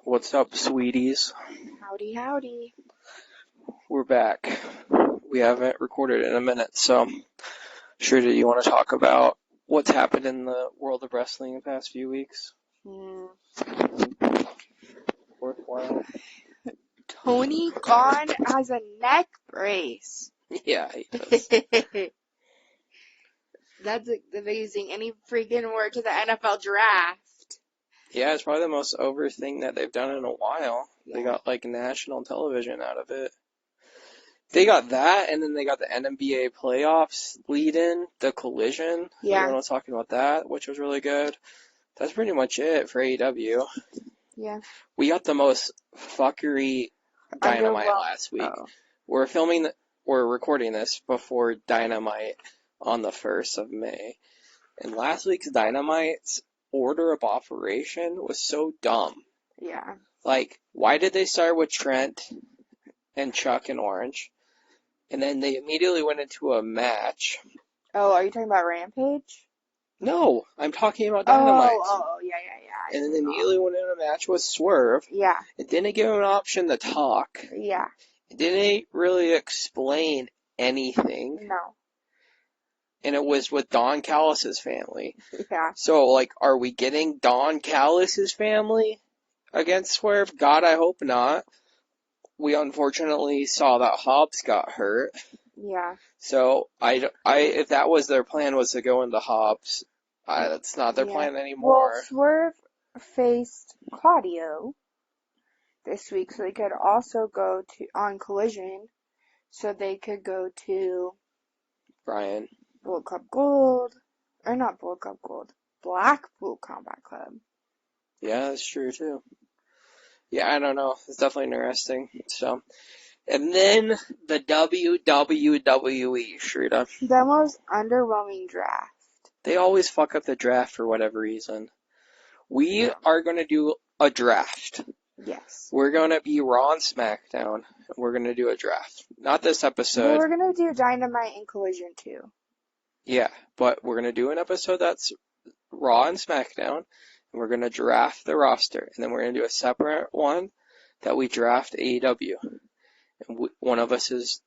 What's up, sweeties? Howdy, howdy. We're back. We haven't recorded in a minute, so sure, do you want to talk about what's happened in the world of wrestling the past few weeks? Worthwhile? Tony Khan has a neck brace. Yeah, he does. That's amazing. And he freaking wore it to the NFL draft. Yeah, it's probably the most over thing that they've done in a while. Yeah. They got, national television out of it. They got that, and then they got the NBA playoffs lead-in, the Collision. Yeah. Everyone was talking about that, which was really good. That's pretty much it for AEW. Yeah. We got the most fuckery Dynamite last week. Oh. We're recording this before Dynamite on the 1st of May. And last week's Dynamite's order of operation was so dumb. Yeah. Why did they start with Trent and Chuck and Orange? And then they immediately went into a match. Oh, are you talking about Rampage? No, I'm talking about Dynamite. Oh, yeah. And then they immediately went in a match with Swerve. Yeah. It didn't give him an option to talk. Yeah. It didn't really explain anything. No. And it was with Don Callis' family. Yeah. So, are we getting Don Callis' family against Swerve? God, I hope not. We unfortunately saw that Hobbs got hurt. Yeah. So, if that was their plan, was to go into Hobbs, that's not their plan anymore. Well, Swerve faced Claudio this week, so they could also go on Collision, so they could go to Brian. Bullet Club Gold, or not Bullet Club Gold, Blackpool Combat Club. Yeah, that's true too. Yeah, I don't know. It's definitely interesting. So, and then the WWE, Shrita. The most underwhelming draft. They always fuck up the draft for whatever reason. We are going to do a draft. Yes. We're going to be Raw and SmackDown. We're going to do a draft. Not this episode. Well, we're going to do Dynamite and Collision too. Yeah, but we're going to do an episode that's Raw and SmackDown. And we're going to draft the roster. And then we're going to do a separate one that we draft AEW. And one of us is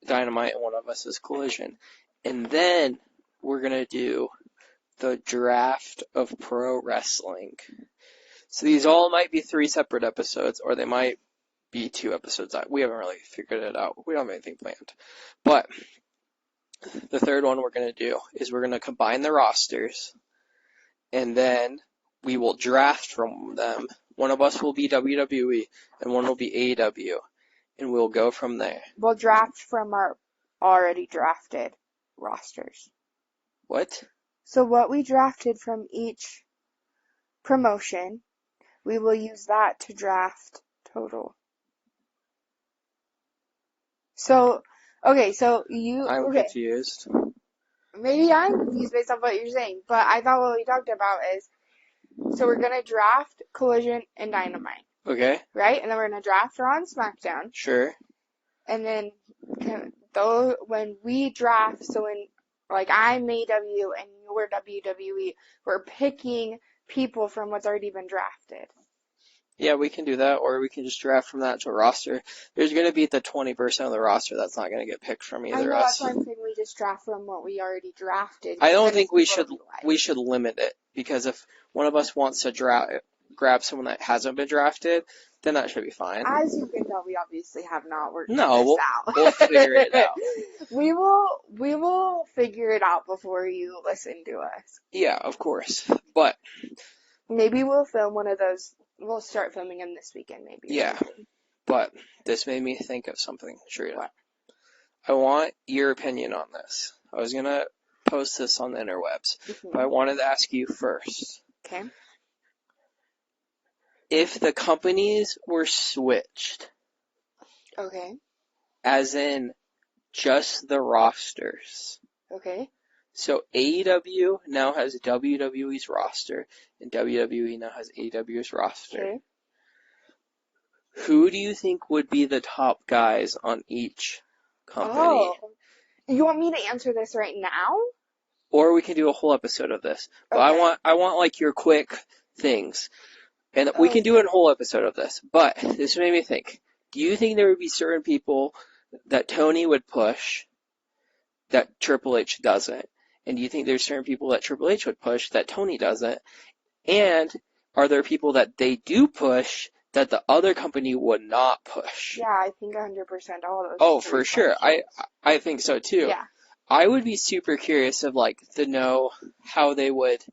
Dynamite and one of us is Collision. And then we're going to do the draft of pro wrestling. So these all might be 3 separate episodes, or they might be 2 episodes. We haven't really figured it out. We don't have anything planned. But the third one we're going to do is we're going to combine the rosters, and then we will draft from them. One of us will be WWE, and one will be AEW, and we'll go from there. We'll draft from our already drafted rosters. What? So what we drafted from each promotion, we will use that to draft total. So, okay, so I'm confused. Maybe I'm confused based on what you're saying, but I thought what we talked about is, so we're going to draft Collision and Dynamite. Okay. Right? And then we're going to draft Raw and SmackDown. Sure. And then, when we draft, so when, I'm AEW and you're WWE, we're picking people from what's already been drafted. Yeah, we can do that, or we can just draft from that to a roster. There's going to be the 20% of the roster that's not going to get picked from either I know, us. that's why I'm saying we just draft from what we already drafted. I don't think we should limit it, because if one of us wants to grab someone that hasn't been drafted, then that should be fine. As you can tell, we obviously have not worked this out. We'll figure it out. We will figure it out before you listen to us. Yeah, of course. But maybe we'll film one of those. We'll start filming them this weekend, maybe. Yeah, but this made me think of something, Shrita. What? I want your opinion on this. I was going to post this on the interwebs, but I wanted to ask you first. Okay. If the companies were switched. Okay. As in just the rosters. Okay. So AEW now has WWE's roster, and WWE now has AEW's roster. Okay. Who do you think would be the top guys on each company? Oh. You want me to answer this right now? Or we can do a whole episode of this. But okay. I want your quick things. And we can do a whole episode of this, but this made me think. Do you think there would be certain people that Tony would push that Triple H doesn't? And do you think there's certain people that Triple H would push that Tony doesn't? And are there people that they do push that the other company would not push? Yeah, I think 100% all of those. Oh, for sure. I think so too. Yeah. I would be super curious of to know how they would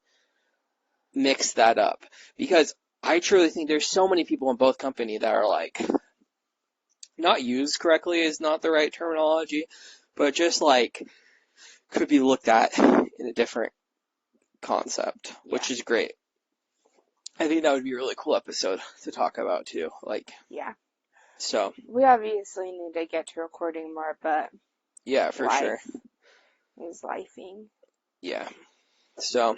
mix that up, because I truly think there's so many people in both companies that are not used correctly is not the right terminology, but just could be looked at in a different concept, which is great. I think that would be a really cool episode to talk about too. Yeah. So. We obviously need to get to recording more, but. Yeah, for sure. Is lifing. Yeah. So.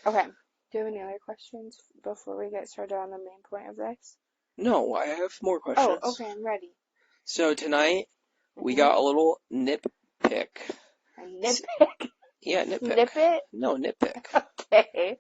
Okay. Do you have any other questions before we get started on the main point of this? No, I have more questions. Oh, okay, I'm ready. So tonight, we got a little nitpick. A nitpick? Yeah, nitpick. Snippet? No, nitpick. Okay.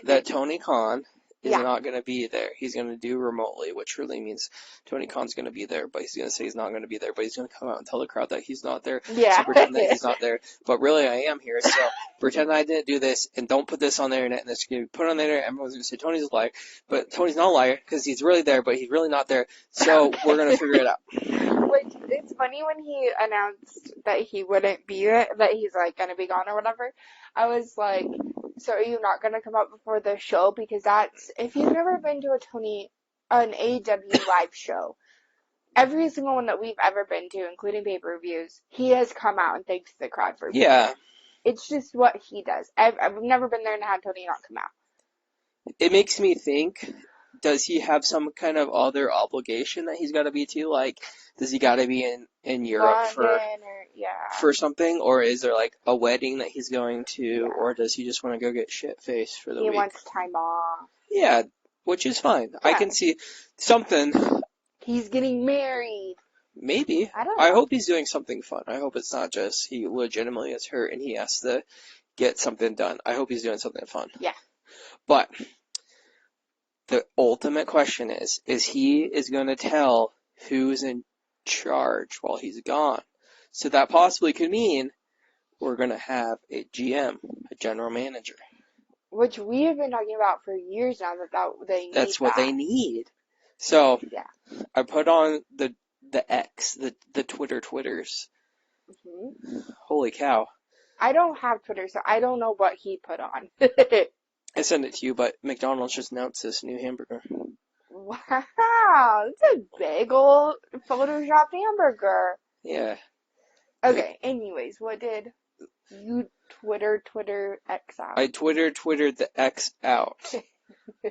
That Tony Khan is not going to be there. He's going to do remotely, which really means Tony Khan's going to be there, but he's going to say he's not going to be there, but he's going to come out and tell the crowd that he's not there. Yeah. So pretend that he's not there. But really, I am here, so pretend I didn't do this, and don't put this on the internet, and it's going to be put on the internet, everyone's going to say Tony's a liar, but Tony's not a liar, because he's really there, but he's really not there, so we're going to figure it out. Which, it's funny when he announced that he wouldn't be there, that he's going to be gone or whatever, I was like, so are you not going to come out before the show? Because if you've never been to an AEW live show, every single one that we've ever been to, including pay-per-views, he has come out and thanked the crowd for being there. It's just what he does. I've never been there and had Tony not come out. It makes me think, does he have some kind of other obligation that he's got to be to? Does he got to be in Europe for something? Or is there a wedding that he's going to? Or does he just want to go get shit-faced for the week? He wants time off. Yeah, which is fine. Yeah. I can see something. He's getting married. Maybe. I don't know. I hope he's doing something fun. I hope it's not just he legitimately is hurt and he has to get something done. I hope he's doing something fun. Yeah. But the ultimate question is he is going to tell who's in charge while he's gone. So that possibly could mean we're going to have a GM, a general manager. Which we have been talking about for years now they need. That's what they need. So I put on the X, the Twitters. Mm-hmm. Holy cow. I don't have Twitter, so I don't know what he put on. I sent it to you, but McDonald's just announced this new hamburger. Wow, it's a big old photoshopped hamburger. Yeah. Okay, anyways, what did you Twitter X out? I Twittered the X out,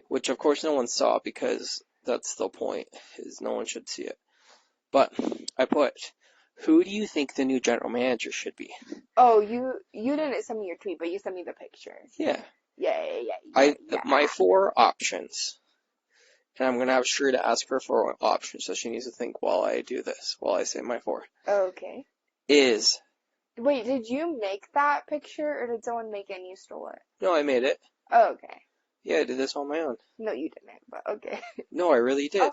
which of course no one saw because that's the point, is no one should see it. But I put, who do you think the new general manager should be? Oh, you didn't send me your tweet, but you sent me the picture. Yeah. Yeah. My 4 options, and I'm going to have Shreya to ask her 4 options, so she needs to think while I do this, while I say my 4. Okay. Wait, did you make that picture, or did someone make it and you stole it? No, I made it. Oh, okay. Yeah, I did this on my own. No, you didn't, but okay. No, I really did.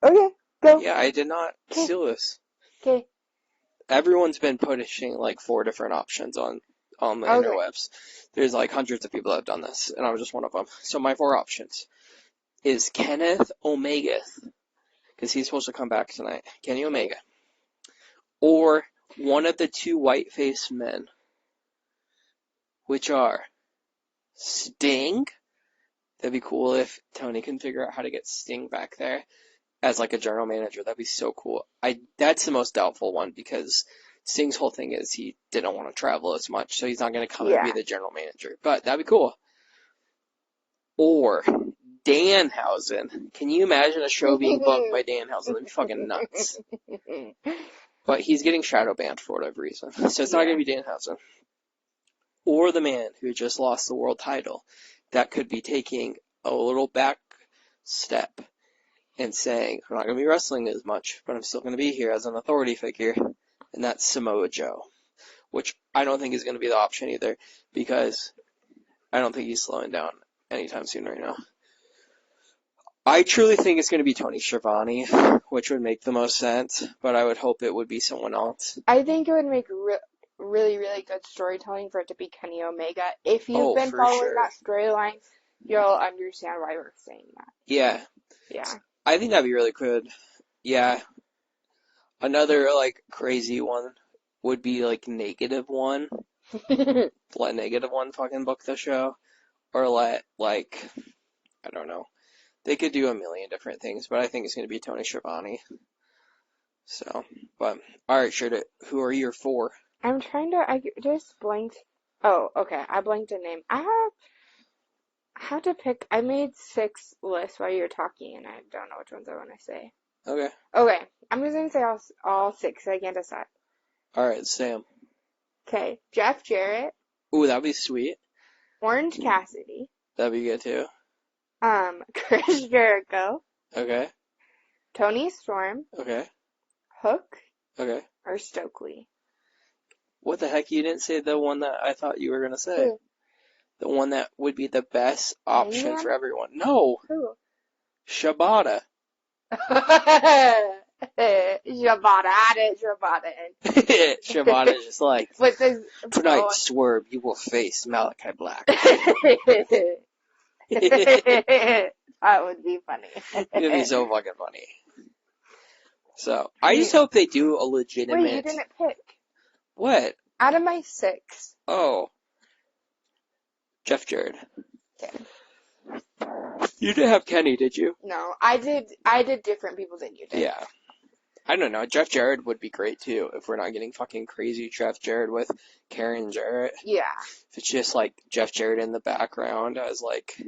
Okay, go. Yeah, I did not steal this. Okay. Everyone's been pushing 4 different options on the interwebs. There's hundreds of people that have done this, and I was just one of them. So my 4 options is Kenneth Omega, because he's supposed to come back tonight. Kenny Omega. Or one of the 2 white-faced men, which are Sting. That'd be cool if Tony can figure out how to get Sting back there as a general manager. That'd be so cool. That's the most doubtful one because Sting's whole thing is he didn't want to travel as much, so he's not going to come and be the general manager. But that'd be cool. Or Danhausen. Can you imagine a show being booked by Danhausen? That'd be fucking nuts. But he's getting shadow banned for whatever reason. So it's not going to be Danhausen. Or the man who just lost the world title. That could be taking a little back step and saying, I'm not going to be wrestling as much, but I'm still going to be here as an authority figure. And that's Samoa Joe. Which I don't think is going to be the option either. Because I don't think he's slowing down anytime soon right now. I truly think it's going to be Tony Schiavone, which would make the most sense, but I would hope it would be someone else. I think it would make really, really good storytelling for it to be Kenny Omega. If you've been For following sure. that storyline, you'll understand why we're saying that. Yeah. Yeah. I think that'd be really good. Yeah. Another, like, crazy one would be, like, Negative One. Let Negative One fucking book the show. Or let, like, I don't know. They could do a million different things, but I think it's going to be Tony Schiavone. So, but, alright, who are your 4? I'm trying to, I just blanked. Oh, okay, I blanked a name. I have to pick, I made 6 lists while you were talking, and I don't know which ones I want to say. Okay. Okay, I'm just going to say all 6, I can't decide. Alright, Sam. Okay, Jeff Jarrett. Ooh, that'd be sweet. Orange Cassidy. That'd be good too. Chris Jericho. Okay. Tony Storm. Okay. Hook. Okay. Or Stokely. What the heck? You didn't say the one that I thought you were going to say. Who? The one that would be the best option Anyone? for everyone. No. Who? Shibata. Shibata. Added Shibata in. Shibata is just like, With this tonight, Swerve, you will face Malachi Black. That would be funny. It'd be so fucking funny. So, I just hope they do a legitimate... Wait, you didn't pick. What? Out of my 6. Oh. Jeff Jarrett. Okay. You didn't have Kenny, did you? No, I did different people than you did. Yeah. I don't know. Jeff Jarrett would be great too if we're not getting fucking crazy Jeff Jarrett with Karen Jarrett. Yeah. If it's just like Jeff Jarrett in the background as like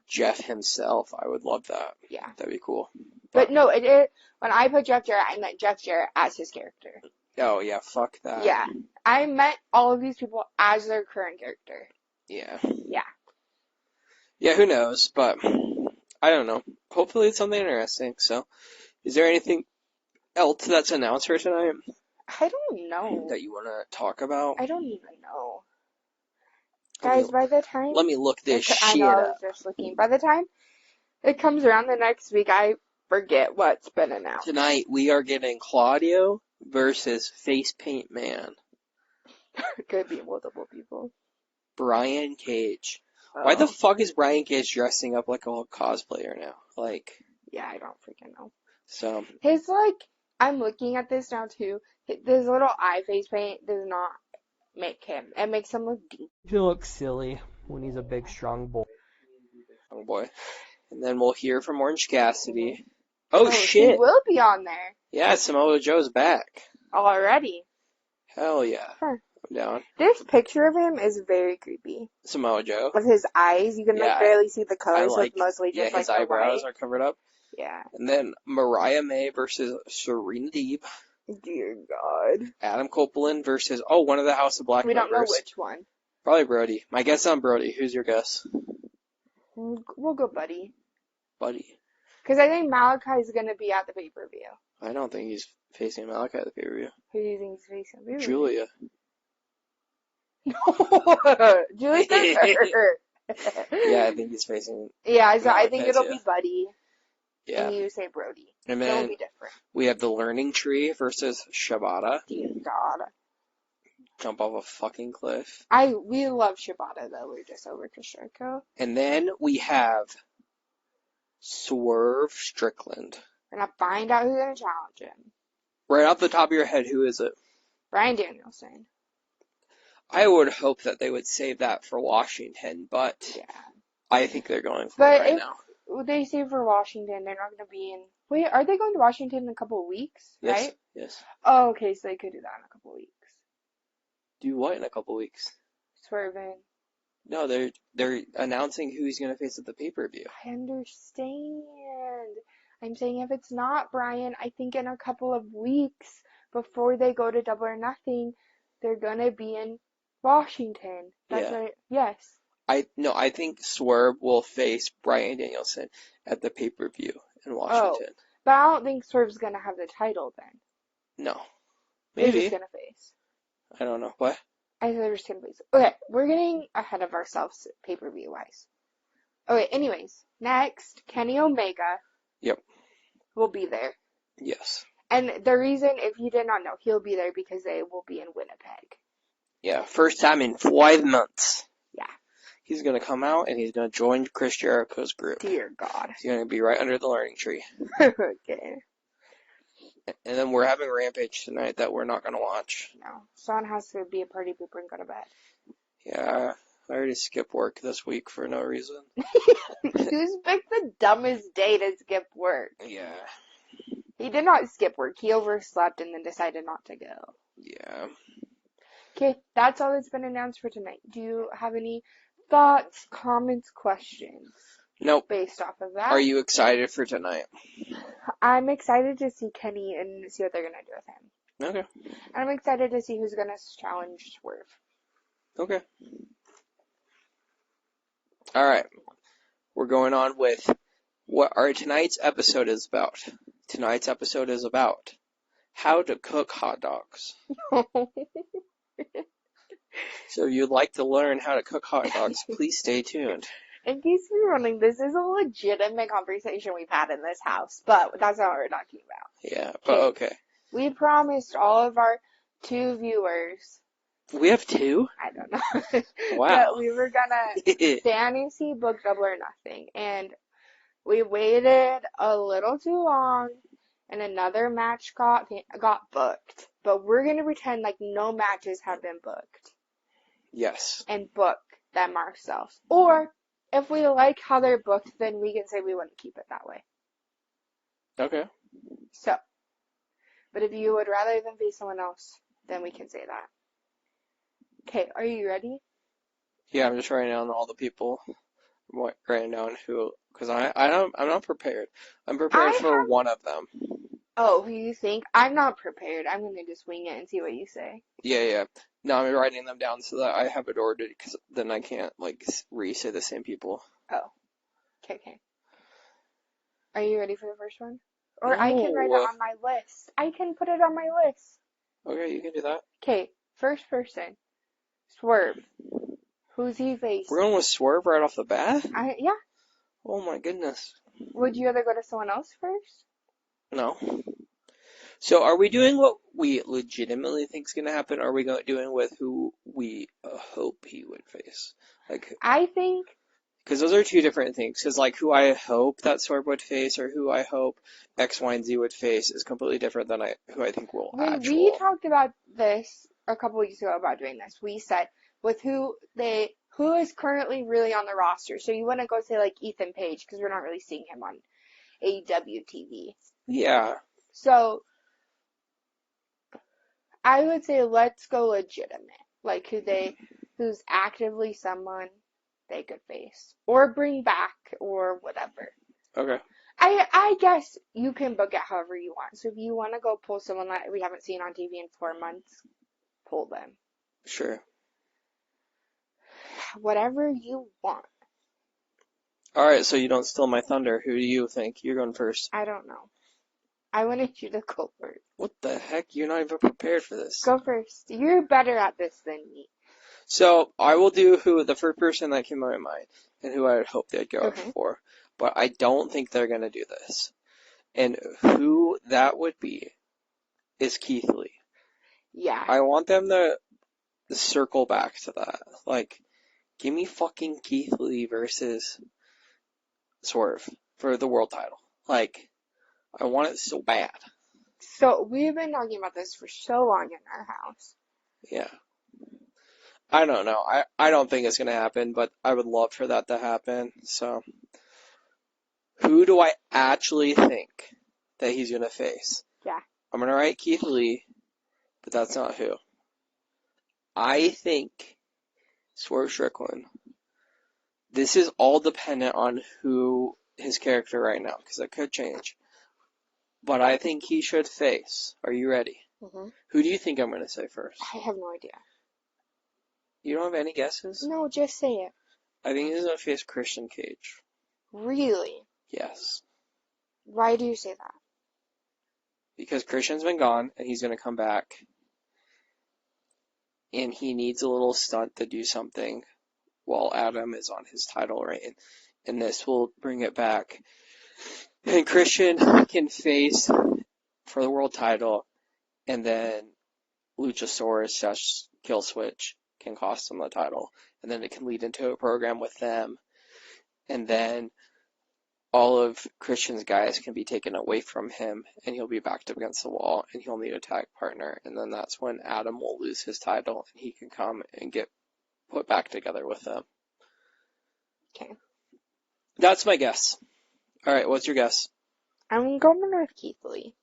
Jeff himself, I would love that. Yeah. That'd be cool. But no, when I put Jeff Jarrett, I meant Jeff Jarrett as his character. Oh yeah, fuck that. Yeah. I meant all of these people as their current character. Yeah. Yeah. Yeah, who knows? But I don't know. Hopefully it's something interesting. So, is there anything else that's announced for tonight? I don't know. That you want to talk about? I don't even know. Guys, by the time... Let me look this shit I know, up. I was just looking. By the time it comes around the next week, I forget what's been announced. Tonight, we are getting Claudio versus Face Paint Man. Could be multiple people. Brian Cage. Oh. Why the fuck is Brian Cage dressing up like a cosplayer now? Like... Yeah, I don't freaking know. So... His, like... I'm looking at this now, too. This little eye face paint does not make him. It makes him look deep. He looks silly when he's a big, strong boy. Oh boy. And then we'll hear from Orange Cassidy. Oh shit! He will be on there. Yeah, Samoa Joe's back. Already. Hell yeah. Huh. I'm down. This picture of him is very creepy. Samoa Joe. With his eyes, you can like barely see the colors. So it's mostly just his like eyebrows are covered up. Yeah. And then Mariah May versus Serena Deeb. Dear God. Adam Copeland versus one of the House of Black members. We don't know which one. Probably Brody. My guess on Brody. Who's your guess? We'll go Buddy. Buddy. Because I think Malachi's going to be at the pay-per-view. I don't think he's facing Malachi at the pay-per-view. Who do you think he's facing? Pay-per-view? Julia. No. Julia's hurt. Yeah, I think he's facing... Yeah, so Malachi, I think it'll be Buddy. Yeah. And you say Brody. And then it'll be different. We have the Learning Tree versus Shibata. Dear God. Jump off a fucking cliff. We love Shibata, though. We're just over to Jericho. And then we have Swerve Strickland. We're gonna find out who's gonna challenge him. Right off the top of your head, who is it? Bryan Danielson. I would hope that they would save that for Washington, but I think they're going for it right now. They say for Washington, they're not gonna be in... Wait, are they going to Washington in a couple of weeks? Yes, right? yes. Oh, okay, so they could do that in a couple of weeks. Do what in a couple of weeks? Swerving. No, they're announcing who he's going to face at the pay-per-view. I understand. I'm saying if it's not Brian, I think in a couple of weeks before they go to Double or Nothing, they're going to be in Washington. That's right. Yes. I think Swerve will face Bryan Danielson at the pay-per-view in Washington. Oh, but I don't think Swerve's going to have the title then. No. Maybe. They're just going to face. I don't know. What? I said we're just going to face. Okay, we're getting ahead of ourselves pay-per-view wise. Okay, anyways. Next, Kenny Omega Yep. will be there. Yes. And the reason, if you did not know, he'll be there because they will be in Winnipeg. Yeah, first time in 5 months. Yeah. He's going to come out and he's going to join Chris Jericho's group. Dear God. He's going to be right under the learning tree. Okay. And then we're having Rampage tonight that we're not going to watch. No. Sean has to be a party pooper and go to bed. Yeah, I already skipped work this week for no reason. Who's picked the dumbest day to skip work? Yeah. He did not skip work. He overslept and then decided not to go. Yeah. Okay, that's all that's been announced for tonight. Do you have any thoughts, comments, questions Nope. based off of that? Are you excited for tonight? I'm excited to see Kenny and see what they're going to do with him. Okay. And I'm excited to see who's going to challenge Swerve. Okay. All right. We're going on with what our tonight's episode is about. Tonight's episode is about how to cook hot dogs. So if you'd like to learn how to cook hot dogs, please stay tuned. In case you're wondering, this is a legitimate conversation we've had in this house, but that's not what we're talking about. Yeah, but okay. We promised all of our 2 viewers. We have 2? I don't know. Wow. That we were gonna fantasy book Double or Nothing, and we waited a little too long, and another match got booked. But we're gonna pretend like no matches have been booked. Yes. And book them ourselves. Or if we like how they're booked, then we can say we wouldn't keep it that way. Okay. So, but if you would rather than face someone else, then we can say that. Okay, are you ready? Yeah, I'm just writing down all the people. I'm writing down who, because I'm not prepared. I'm prepared for one of them. Oh, who you think? I'm not prepared. I'm gonna just wing it and see what you say. Yeah. No, I'm writing them down so that I have it ordered, because then I can't, like, re-say the same people. Oh. Okay. Are you ready for the first one? Or I can write it No. on my list. I can put it on my list. Okay, you can do that. Okay, first person. Swerve. Who's he facing? We're going with Swerve right off the bat? Yeah. Oh my goodness. Would you rather go to someone else first? No. So are we doing what we legitimately think is going to happen, or are we doing with who we hope he would face? Like, I think... Because those are 2 different things. Because, like, who I hope that Swerve would face or who I hope X, Y, and Z would face is completely different than who I think will We talked about this a couple weeks ago about doing this. We said with who is currently really on the roster. So you wouldn't go say, like, Ethan Page, because we're not really seeing him on AEW TV. Yeah. So I would say let's go legitimate. Like, who's actively someone they could face. Or bring back, or whatever. Okay. I guess you can book it however you want. So if you want to go pull someone that we haven't seen on TV in 4 months, pull them. Sure. Whatever you want. Alright, so you don't steal my thunder. Who do you think? You're going first. I don't know. I wanted you to go first. What the heck? You're not even prepared for this. Go first. You're better at this than me. So, I will do the first person that came to my mind, and who I would hope they'd go for. But I don't think they're going to do this. And who that would be is Keith Lee. Yeah. I want them to circle back to that. Like, give me fucking Keith Lee versus Swerve for the world title. Like, I want it so bad. So, we've been talking about this for so long in our house. Yeah. I don't know. I don't think it's going to happen, but I would love for that to happen. So, who do I actually think that he's going to face? Yeah. I'm going to write Keith Lee, but that's not who. I think Swerve Strickland. This is all dependent on who his character right now, because it could change. But I think he should face. Are you ready? Mm-hmm. Who do you think I'm going to say first? I have no idea. You don't have any guesses? No, just say it. I think he's going to face Christian Cage. Really? Yes. Why do you say that? Because Christian's been gone, and he's going to come back. And he needs a little stunt to do something while Adam is on his title reign. and this will bring it back. And Christian can face for the world title, and then Luchasaurus / Killswitch can cost him the title, and then it can lead into a program with them, and then all of Christian's guys can be taken away from him, and he'll be backed up against the wall, and he'll need a tag partner, and then that's when Adam will lose his title, and he can come and get put back together with them. Okay. That's my guess. All right, what's your guess? I'm going with Keith Lee.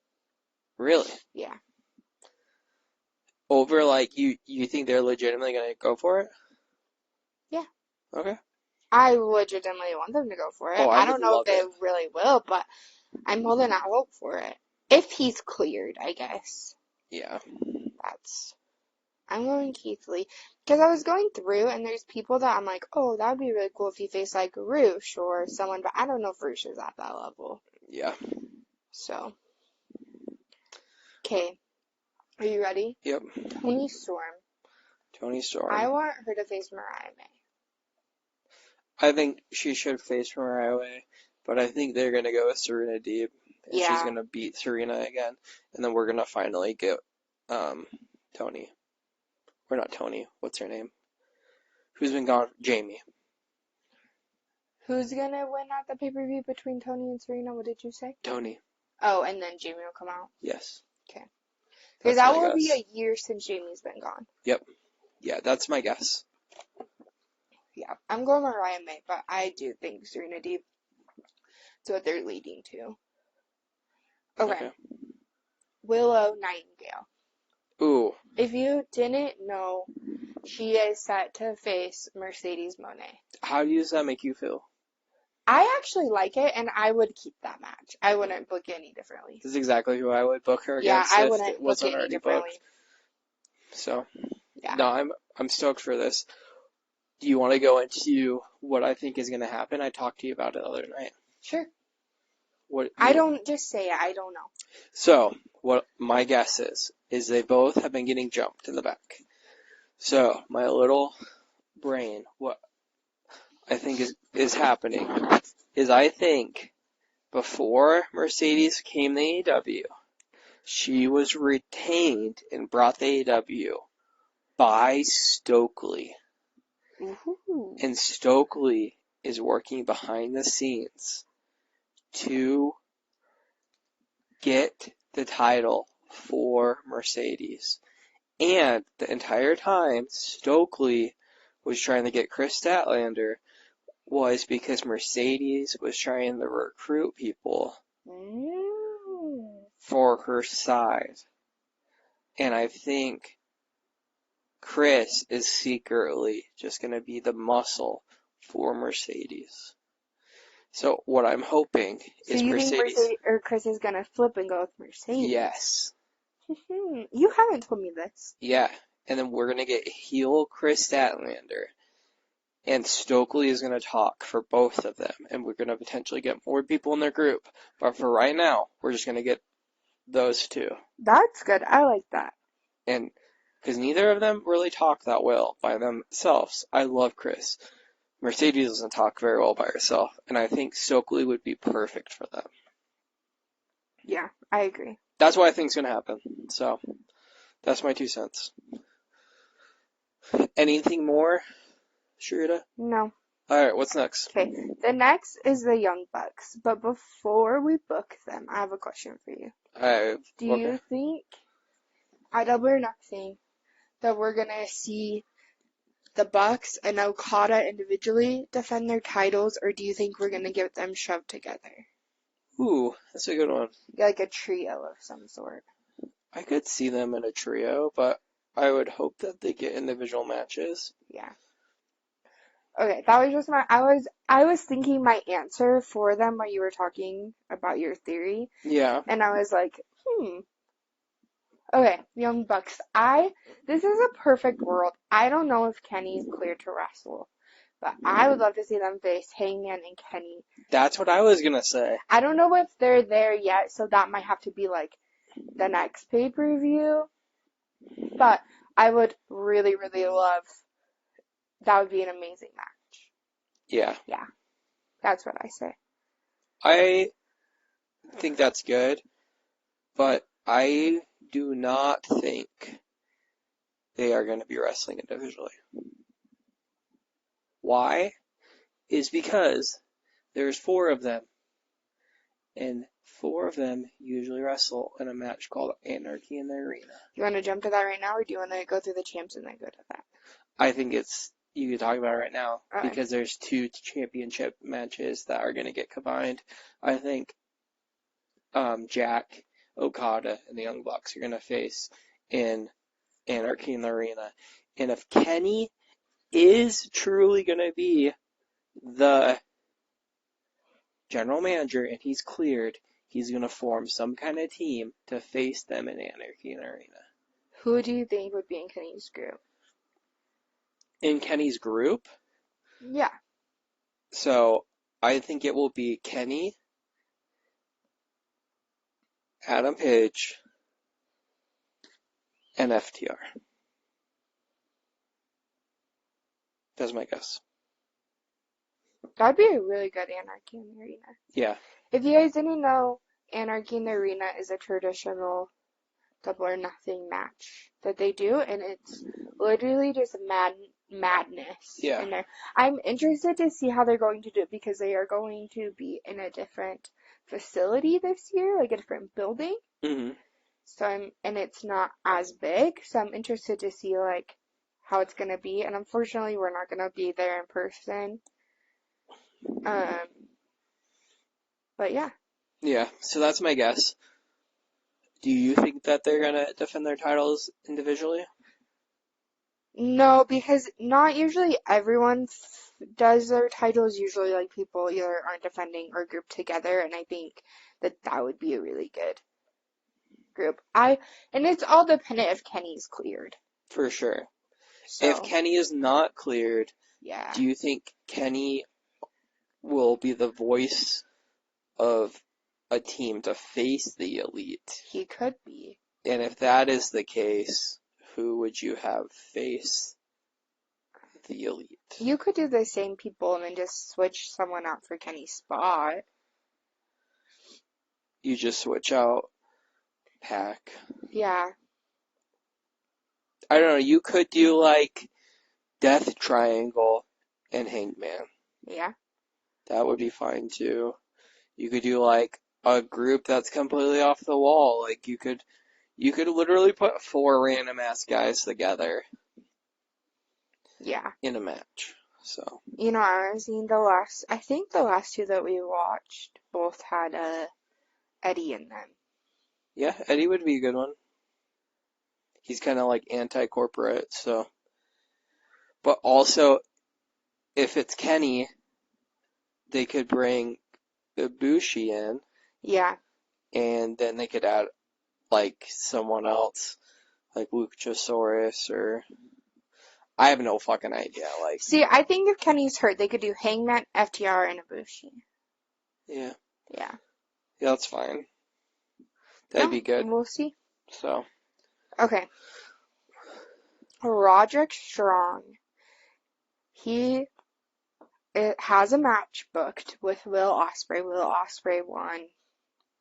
Really? Yeah. Over, like, you think they're legitimately going to go for it? Yeah. Okay. I legitimately want them to go for it. Oh, I would don't know love if they it. really will, but I'm holding out hope for it. If he's cleared, I guess. Yeah. I'm going Keith Lee. Because I was going through, and there's people that I'm like, oh, that would be really cool if he faced, like, Roosh or someone, but I don't know if Roosh is at that level. Yeah. So. Okay. Are you ready? Yep. Toni Storm. Toni Storm. I want her to face Mariah May. I think she should face Mariah May, but I think they're going to go with Serena Deeb, and she's going to beat Serena again, and then we're going to finally get Toni. Or not Toni, what's her name? Who's been gone? Jamie. Who's going to win at the pay-per-view between Toni and Serena? What did you say? Toni. Oh, and then Jamie will come out? Yes. Okay. Because that will be a year since Jamie's been gone. Yep. Yeah, that's my guess. Yeah, I'm going Mariah May, but I do think Serena Deeb is what they're leading to. Okay. Willow Nightingale. Ooh. If you didn't know, she is set to face Mercedes Moné. How does that make you feel? I actually like it, and I would keep that match. I wouldn't book it any differently. This is exactly who I would book her against I if wouldn't it book wasn't it any already differently. booked. So, yeah. No, I'm stoked for this. Do you want to go into what I think is going to happen? I talked to you about it the other night. Sure. What I don't just say it. I don't know. So, what my guess is they both have been getting jumped in the back. So, my little brain, what I think is happening is I think before Mercedes came to AEW, she was retained and brought to AEW by Stokely. Ooh. And Stokely is working behind the scenes to get the title for Mercedes. And the entire time, Stokely was trying to get Chris Statlander was because Mercedes was trying to recruit people for her side. And I think Chris is secretly just going to be the muscle for Mercedes. So what I'm hoping is Mercedes. So you think Chris is going to flip and go with Mercedes? Yes. You haven't told me this. Yeah. And then we're going to get heel Chris Statlander. And Stokely is going to talk for both of them. And we're going to potentially get more people in their group. But for right now, we're just going to get those two. That's good. I like that. And because neither of them really talk that well by themselves. I love Chris. Mercedes doesn't talk very well by herself. And I think Stokely would be perfect for them. Yeah, I agree. That's what I think is going to happen. So, that's my 2 cents. Anything more, Sharita? No. Alright, what's next? Okay, the next is the Young Bucks. But before we book them, I have a question for you. Do you think, at Double or Nothing, that we're going to see the Bucks and Okada individually defend their titles, or do you think we're going to get them shoved together? Ooh, that's a good one. Like a trio of some sort. I could see them in a trio, but I would hope that they get individual matches. Yeah. Okay, that was just I was thinking my answer for them while you were talking about your theory. Yeah. And I was like, Okay, Young Bucks. This is a perfect world. I don't know if Kenny's clear to wrestle, but I would love to see them face Hangman and Kenny. That's what I was gonna say. I don't know if they're there yet, so that might have to be like the next pay-per-view. But I would really, really love, that would be an amazing match. Yeah. Yeah. That's what I say. I think that's good, but I do not think they are going to be wrestling individually. Why? Is because there's 4 of them, and 4 of them usually wrestle in a match called Anarchy in the Arena. You want to jump to that right now, or do you want to go through the champs and then go to that? I think you can talk about it right now, Okay. because there's 2 championship matches that are going to get combined. I think Jack, Okada, and the Young Bucks are going to face in Anarchy in the Arena. And if Kenny is truly going to be the general manager and he's cleared, he's going to form some kind of team to face them in Anarchy in the Arena. Who do you think would be in Kenny's group? In Kenny's group? Yeah. So I think it will be Kenny, Adam Page, and FTR. That's my guess. That'd be a really good Anarchy in the Arena. Yeah. If you guys didn't know, Anarchy in the Arena is a traditional double or nothing match that they do, and it's literally just madness in there. I'm interested to see how they're going to do it, because they are going to be in a different facility this year, like a different building. Mm-hmm. So and it's not as big, so I'm interested to see like how it's gonna be. And unfortunately, we're not gonna be there in person. But yeah. Yeah, so that's my guess. Do you think that they're gonna defend their titles individually? No, because not usually everyone does their titles. Usually, like, people either aren't defending or grouped together, and I think that would be a really good group. And it's all dependent if Kenny's cleared. For sure. So, if Kenny is not cleared, yeah. do you think Kenny will be the voice of a team to face the Elite? He could be. And if that is the case, who would you have face the Elite? You could do the same people and then just switch someone out for Kenny's spot. You just switch out Pac. Yeah. I don't know, you could do like Death Triangle and Hangman. Yeah. That would be fine too. You could do like a group that's completely off the wall. Like you could literally put 4 random ass guys together. Yeah. In a match. So. You know, I think the last 2 that we watched both had Eddie in them. Yeah, Eddie would be a good one. He's kind of like anti-corporate, so. But also, if it's Kenny, they could bring Ibushi in. Yeah. And then they could add, like, someone else, like Luchasaurus, or I have no fucking idea. Like, see, I think if Kenny's hurt, they could do Hangman, FTR, and Ibushi. Yeah. Yeah. Yeah, that's fine. That'd be good. We'll see. So. Okay. Roderick Strong. He has a match booked with Will Ospreay. Will Ospreay won.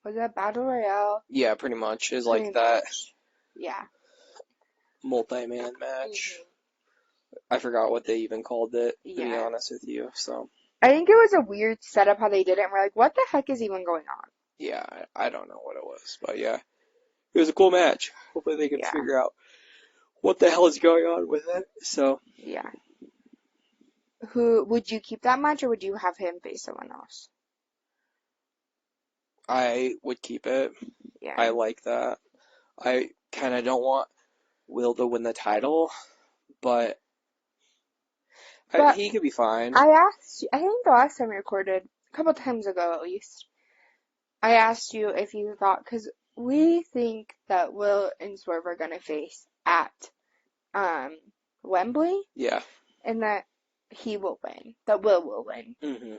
Was that Battle Royale? Yeah, pretty much. It's like that. Yeah. Multi-man match. Mm-hmm. I forgot what they even called it, to be honest with you, so. I think it was a weird setup how they did it, and we're like, what the heck is even going on? Yeah, I don't know what it was, but yeah. It was a cool match. Hopefully they can figure out what the hell is going on with it, so. Yeah. Who, would you keep that match, or would you have him face someone else? I would keep it. Yeah. I like that. I kind of don't want Will to win the title, but he could be fine. I think the last time we recorded, a couple times ago at least, I asked you if you thought, because we think that Will and Swerve are going to face at Wembley. Yeah. And that he will win. That Will win. Mm-hmm.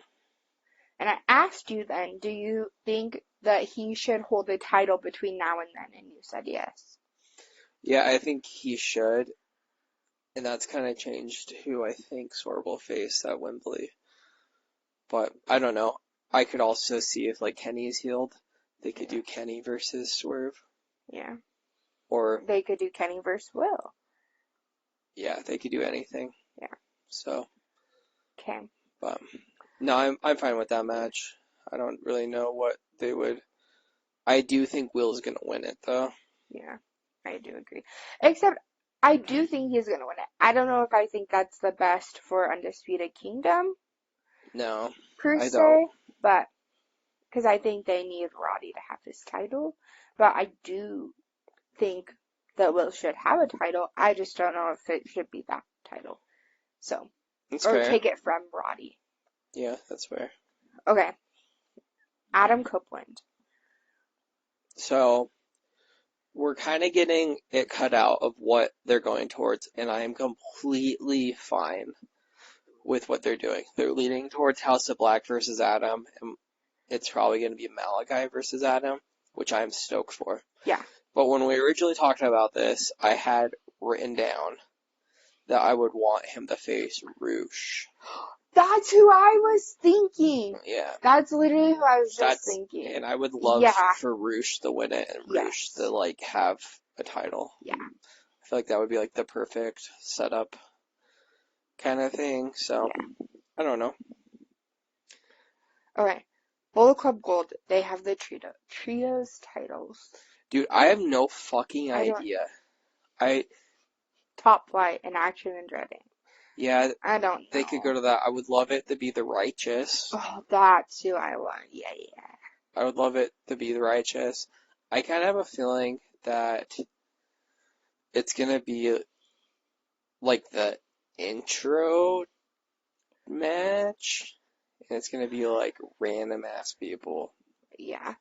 And I asked you then, do you think that he should hold the title between now and then? And you said yes. Yeah, I think he should. And that's kind of changed who I think Swerve will face at Wembley. But I don't know. I could also see if like Kenny's healed, they could do Kenny versus Swerve. Yeah. Or They could do Kenny versus Will. yeah, they could do anything. Yeah. So, Okay. but no, I'm fine with that match. I don't really know what they would. I do think Will's gonna win it though. Yeah, I do agree. Except, I do think he's gonna win it. I don't know if I think that's the best for Undisputed Kingdom, No, per I don't. se, but, because I think they need Roddy to have his title, but I do think that Will should have a title. I just don't know if it should be that title. So, That's or fair. take it from Roddy. Yeah, that's fair. Okay. Adam Copeland. So we're kind of getting it cut out of what they're going towards, and I am completely fine with what they're doing. They're leaning towards House of Black versus Adam, and it's probably going to be Malachi versus Adam, which I'm stoked for. Yeah. But when we originally talked about this, I had written down that I would want him to face Roosh. That's who I was thinking. Yeah. That's literally who I was just thinking. And I would love for Roosh to win it and Roosh to like have a title. Yeah. I feel like that would be like the perfect setup kind of thing. So I don't know. Okay. Bullet Club Gold, they have the trios titles. Dude, I have no fucking idea. Top Flight and Action and Dreading. Yeah, I don't know. They could go to that. I would love it to be the Righteous. Oh, that's who I want. Yeah. I would love it to be the Righteous. I kind of have a feeling that it's gonna be like the intro match, and it's gonna be like random ass people. Yeah.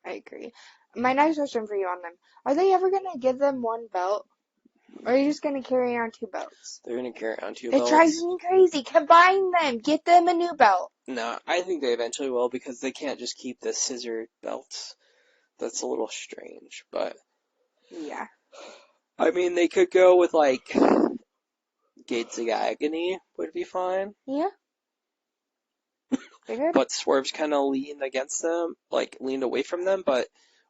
I agree. My next question for you on them. Are they ever gonna give them one belt? Or are you just gonna carry on two belts? They're gonna carry on two belts. It drives me crazy. Combine them. Get them a new belt. No, I think they eventually will because they can't just keep the scissor belts. That's a little strange, but yeah. I mean, they could go with like Gates of Agony would be fine. Yeah. They could. But Swerve's kind of leaned against them, like leaned away from them. But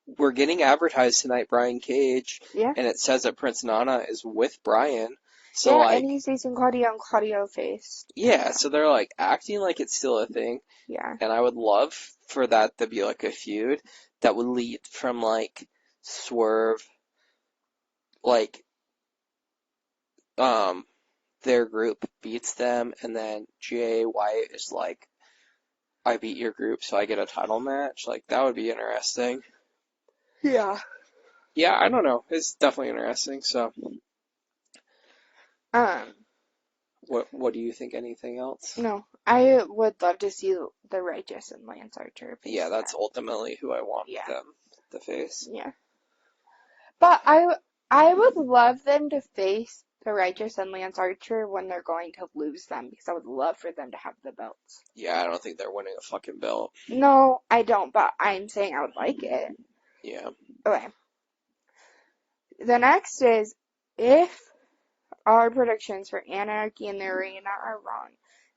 we're getting advertised tonight, Brian Cage, and it says that Prince Nana is with Brian. So like, and he's facing Claudio and Claudio faced. Yeah, so they're like acting like it's still a thing. Yeah. And I would love for that to be like a feud that would lead from like Swerve, like their group beats them, and then Jay White is like, I beat your group, so I get a title match. Like that would be interesting. Yeah. Yeah, I don't know. It's definitely interesting. So, what do you think? Anything else? No, I would love to see the Righteous and Lance Archer face. Yeah, that's ultimately who I want them to face. Yeah. But I would love them to face the Righteous and Lance Archer when they're going to lose them, because I would love for them to have the belts. Yeah, I don't think they're winning a fucking belt. No, I don't, but I'm saying I would like it. Yeah. Okay. The next is, if our predictions for Anarchy in the Arena are wrong,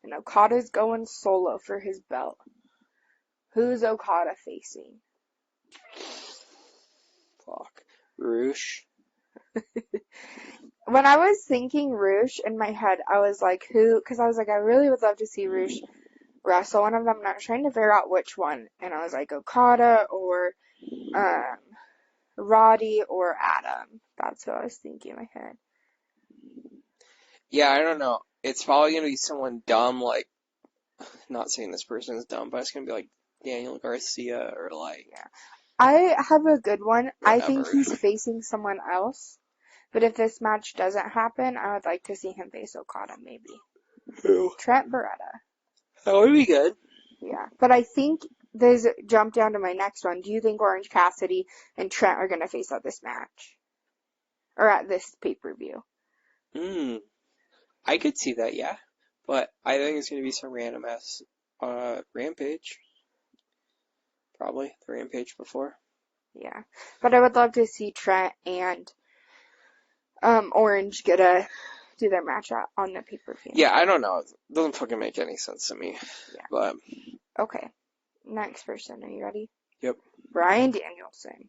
and Okada's going solo for his belt, who's Okada facing? Fuck. Roosh. When I was thinking Roosh in my head, I was like, who? Because I was like, I really would love to see Roosh wrestle one of them, and I was trying to figure out which one. And I was like, Okada or Roddy or Adam. That's what I was thinking in my head. Yeah, I don't know. It's probably going to be someone dumb, like, not saying this person is dumb, but it's going to be like Daniel Garcia or like... Yeah. I have a good one. Whatever. I think he's facing someone else. But if this match doesn't happen, I would like to see him face Okada, maybe. Who? Trent Beretta. That would be good. Yeah. But I think there's jump down to my next one. Do you think Orange Cassidy and Trent are going to face at this match? Or at this pay-per-view? I could see that, yeah. But I think it's going to be some random ass Rampage. Probably the Rampage before. Yeah. But I would love to see Trent and Orange get a do their match on the pay-per-view. Yeah, I don't know. It doesn't fucking make any sense to me. Yeah. But Okay. Next person. Are you ready? Yep. Bryan Danielson.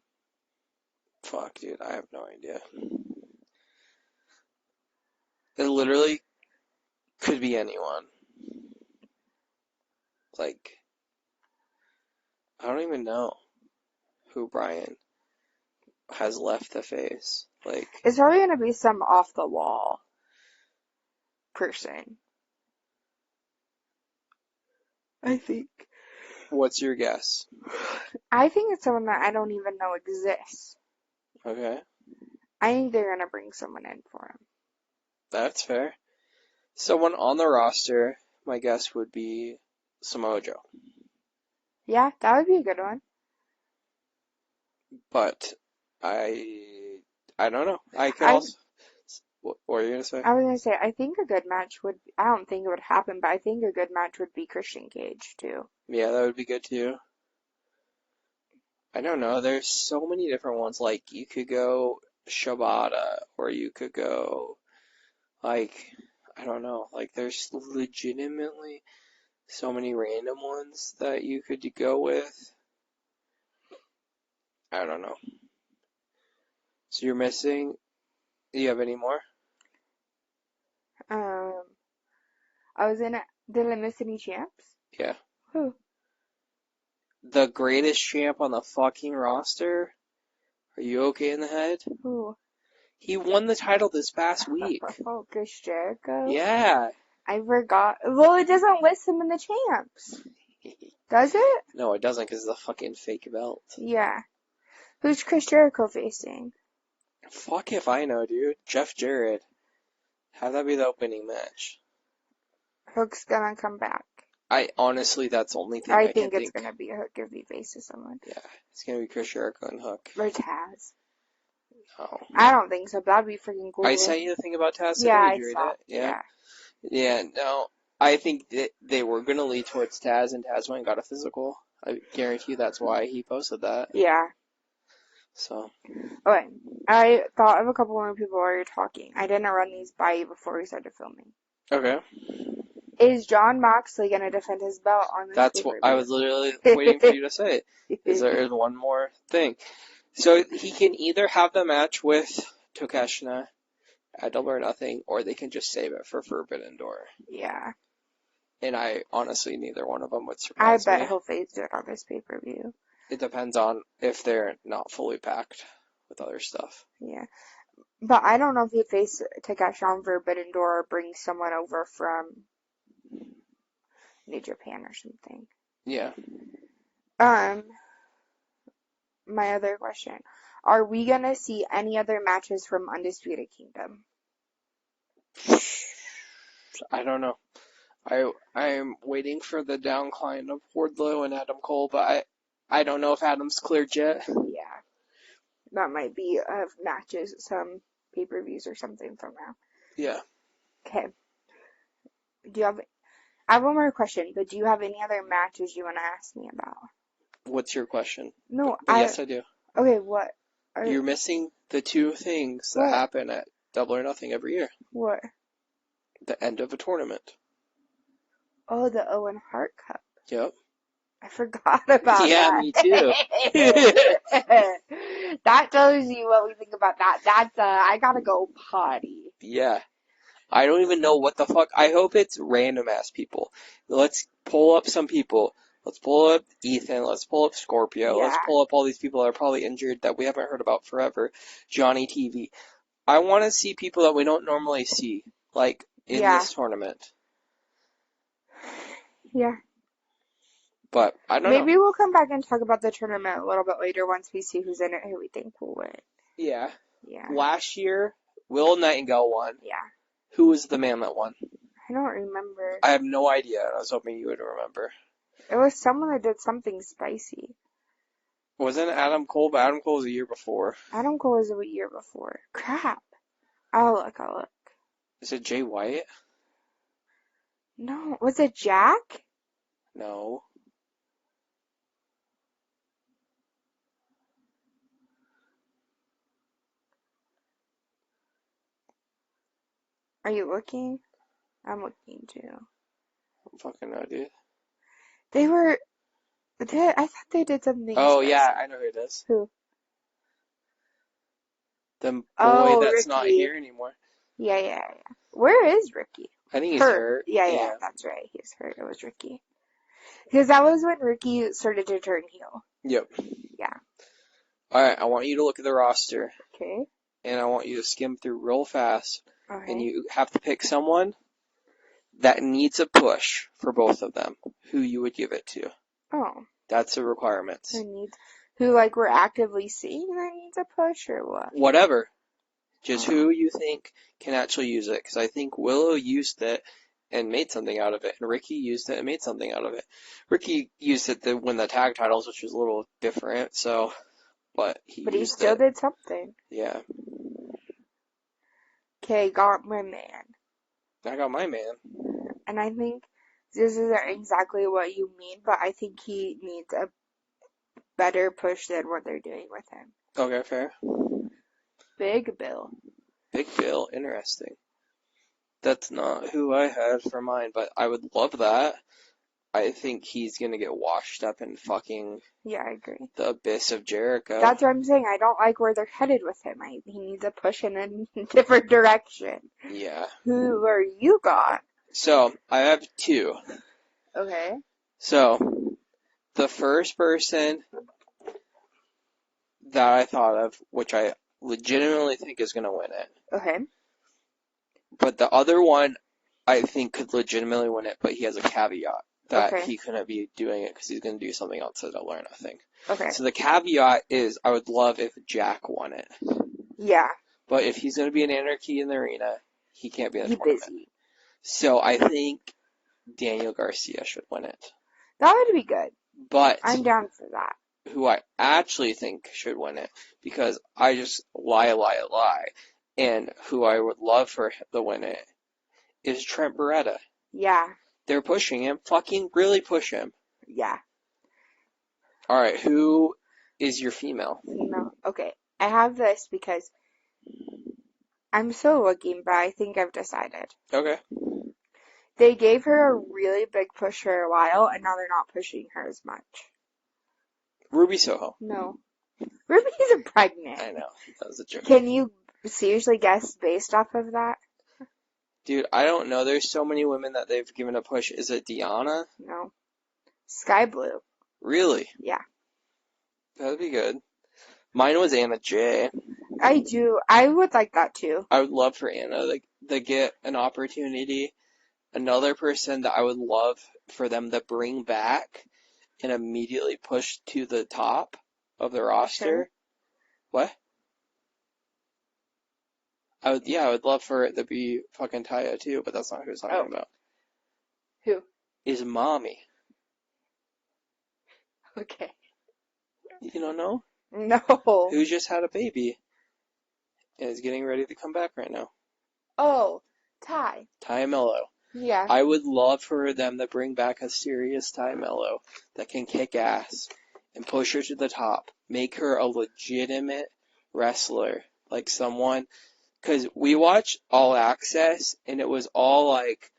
Fuck, dude, I have no idea. It literally could be anyone. Like, I don't even know who Bryan has left to face. Like, It's probably going to be some off-the-wall person. I think. what's your guess? I think it's someone that I don't even know exists. Okay, I think they're going to bring someone in for him. that's fair. Someone on the roster, my guess would be Samoa Joe. Yeah, that would be a good one. But I don't know. I could also. What were you gonna say? I was going to say, I think a good match would, I don't think it would happen, but I think a good match would be Christian Cage, too. Yeah, that would be good too. I don't know. There's so many different ones. Like, you could go Shibata, or you could go, like, I don't know. Like, there's legitimately so many random ones that you could go with. I don't know. So you're missing. Do you have any more? I was in it. Did I miss any champs? Yeah. Who? The greatest champ on the fucking roster? Are you okay in the head? Who? He won the title this past week. Oh, Chris Jericho? Yeah. I forgot. Well, it doesn't list him in the champs. Does it? No, it doesn't because it's a fucking fake belt. Yeah. Who's Chris Jericho facing? Fuck if I know, dude. Jeff Jarrett. Have that be the opening match. Hook's gonna come back. I honestly, that's the only thing I can think it's think. gonna be Hook if he faces someone. Yeah, it's gonna be Chris Jericho and Hook. Or Taz. Oh. I don't think so, but that'd be freaking cool. I sent you the thing about Taz today. Yeah, Did I you read saw. it? Yeah. Yeah, no. I think that they were gonna lead towards Taz, and Taz went and got a physical. I guarantee you that's why he posted that. Yeah. So. Okay. I thought of a couple more people while you're talking. I didn't run these by you before we started filming. Okay. Is Jon Moxley gonna defend his belt on this That's what pay-per-view? I was literally waiting for you to say. Is there is one more thing? So he can either have the match with Takeshita at Double or Nothing, or they can just save it for Forbidden Door. Yeah. And I honestly, neither one of them would I surprise bet me. he'll face it on this pay-per-view. It depends on if they're not fully packed with other stuff. Yeah. But I don't know if he'd face Takeshi on Forbidden Door or bring someone over from New Japan or something. Yeah. My other question. Are we gonna see any other matches from Undisputed Kingdom? I don't know. I'm waiting for the downcline of Wardlow and Adam Cole, but I don't know if Adam's cleared yet. Yeah. That might be matches, some pay-per-views or something from now. Yeah. Okay. I have one more question, but do you have any other matches you want to ask me about? What's your question? No, yes, I do. Okay, what? You're missing the two things that happen at Double or Nothing every year. What? The end of a tournament. Oh, the Owen Hart Cup. Yep. I forgot about that. Yeah, me too. That tells you what we think about that. That's, I gotta go potty. Yeah. I don't even know what the fuck. I hope it's random ass people. Let's pull up some people. Let's pull up Ethan. Let's pull up Scorpio. Yeah. Let's pull up all these people that are probably injured that we haven't heard about forever. Johnny TV. I want to see people that we don't normally see, like, in this tournament. Yeah. But, I don't know. Maybe we'll come back and talk about the tournament a little bit later once we see who's in it, who we think will win. Yeah. Yeah. Last year, Will Nightingale won. Yeah. Who was the man that won? I don't remember. I have no idea. I was hoping you would remember. It was someone that did something spicy. Wasn't Adam Cole? But Adam Cole was a year before. Adam Cole was a year before. Crap. I'll look. Is it Jay White? No. Was it Jack? No. Are you looking? I'm looking too. I don't fucking know, dude. I thought they did something Oh, yeah, special. I know who it is. Who? The boy Oh, that's not Ricky. here anymore. Yeah. Where is Ricky? I think he's Hurt. hurt. Yeah, that's right. He's hurt. It was Ricky. Because that was when Ricky started to turn heel. Yep. Yeah. Alright, I want you to look at the roster, Okay. and I want you to skim through real fast, and Okay. you have to pick someone that needs a push for both of them, who you would give it to. Oh. That's the requirements. Who like we're actively seeing that needs a push or what? Whatever. Just who you think can actually use it. Because I think Willow used it and made something out of it. And Ricky used it and made something out of it. Ricky used it to win the tag titles, which was a little different. So, but he still did something. Yeah. Okay, got my man. I got my man. And I think this isn't exactly what you mean, but I think he needs a better push than what they're doing with him. Okay, fair. Big Bill. Big Bill, interesting. That's not who I had for mine, but I would love that. I think he's gonna get washed up in fucking Yeah, I agree. the abyss of Jericho. That's what I'm saying. I don't like where they're headed with him. He needs a push in a different direction. Yeah. Who are you got? So, I have two. Okay. So, the first person that I thought of, which I legitimately think is gonna win it. Okay. But the other one, I think could legitimately win it, but he has a caveat that he couldn't be doing it because he's going to do something else to learn, I think. Okay. So the caveat is I would love if Jack won it. Yeah. But if he's going to be an Anarchy in the arena, he can't be in the tournament. Busy. So I think Daniel Garcia should win it. That would be good. But I'm down for that. Who I actually think should win it, because I just lie, and who I would love for the win it is Trent Beretta. Yeah. They're pushing him. Fucking really push him. Yeah. Alright, who is your female? Female. Okay. I have this because I'm still looking, but I think I've decided. Okay. They gave her a really big push for a while, and now they're not pushing her as much. Ruby Soho. No. Ruby's pregnant. I know. That was a joke. Can you seriously guess based off of that? Dude, I don't know. There's so many women that they've given a push. Is it Deanna? No. Sky Blue. Really? Yeah. That'd be good. Mine was Anna Jay. I would like that too. I would love for Anna to get an opportunity. Another person that I would love for them to bring back and immediately push to the top of the roster. Sure. What? I would love for it to be fucking Taya too, but that's not who I was talking about. Who? Is Mommy. Okay. You don't know? No. Who just had a baby and is getting ready to come back right now. Oh, Ty. Taya Mello. Yeah. I would love for them to bring back a serious Taya Mello that can kick ass and push her to the top. Make her a legitimate wrestler. Like someone... Because we watched All Access, and it was all like,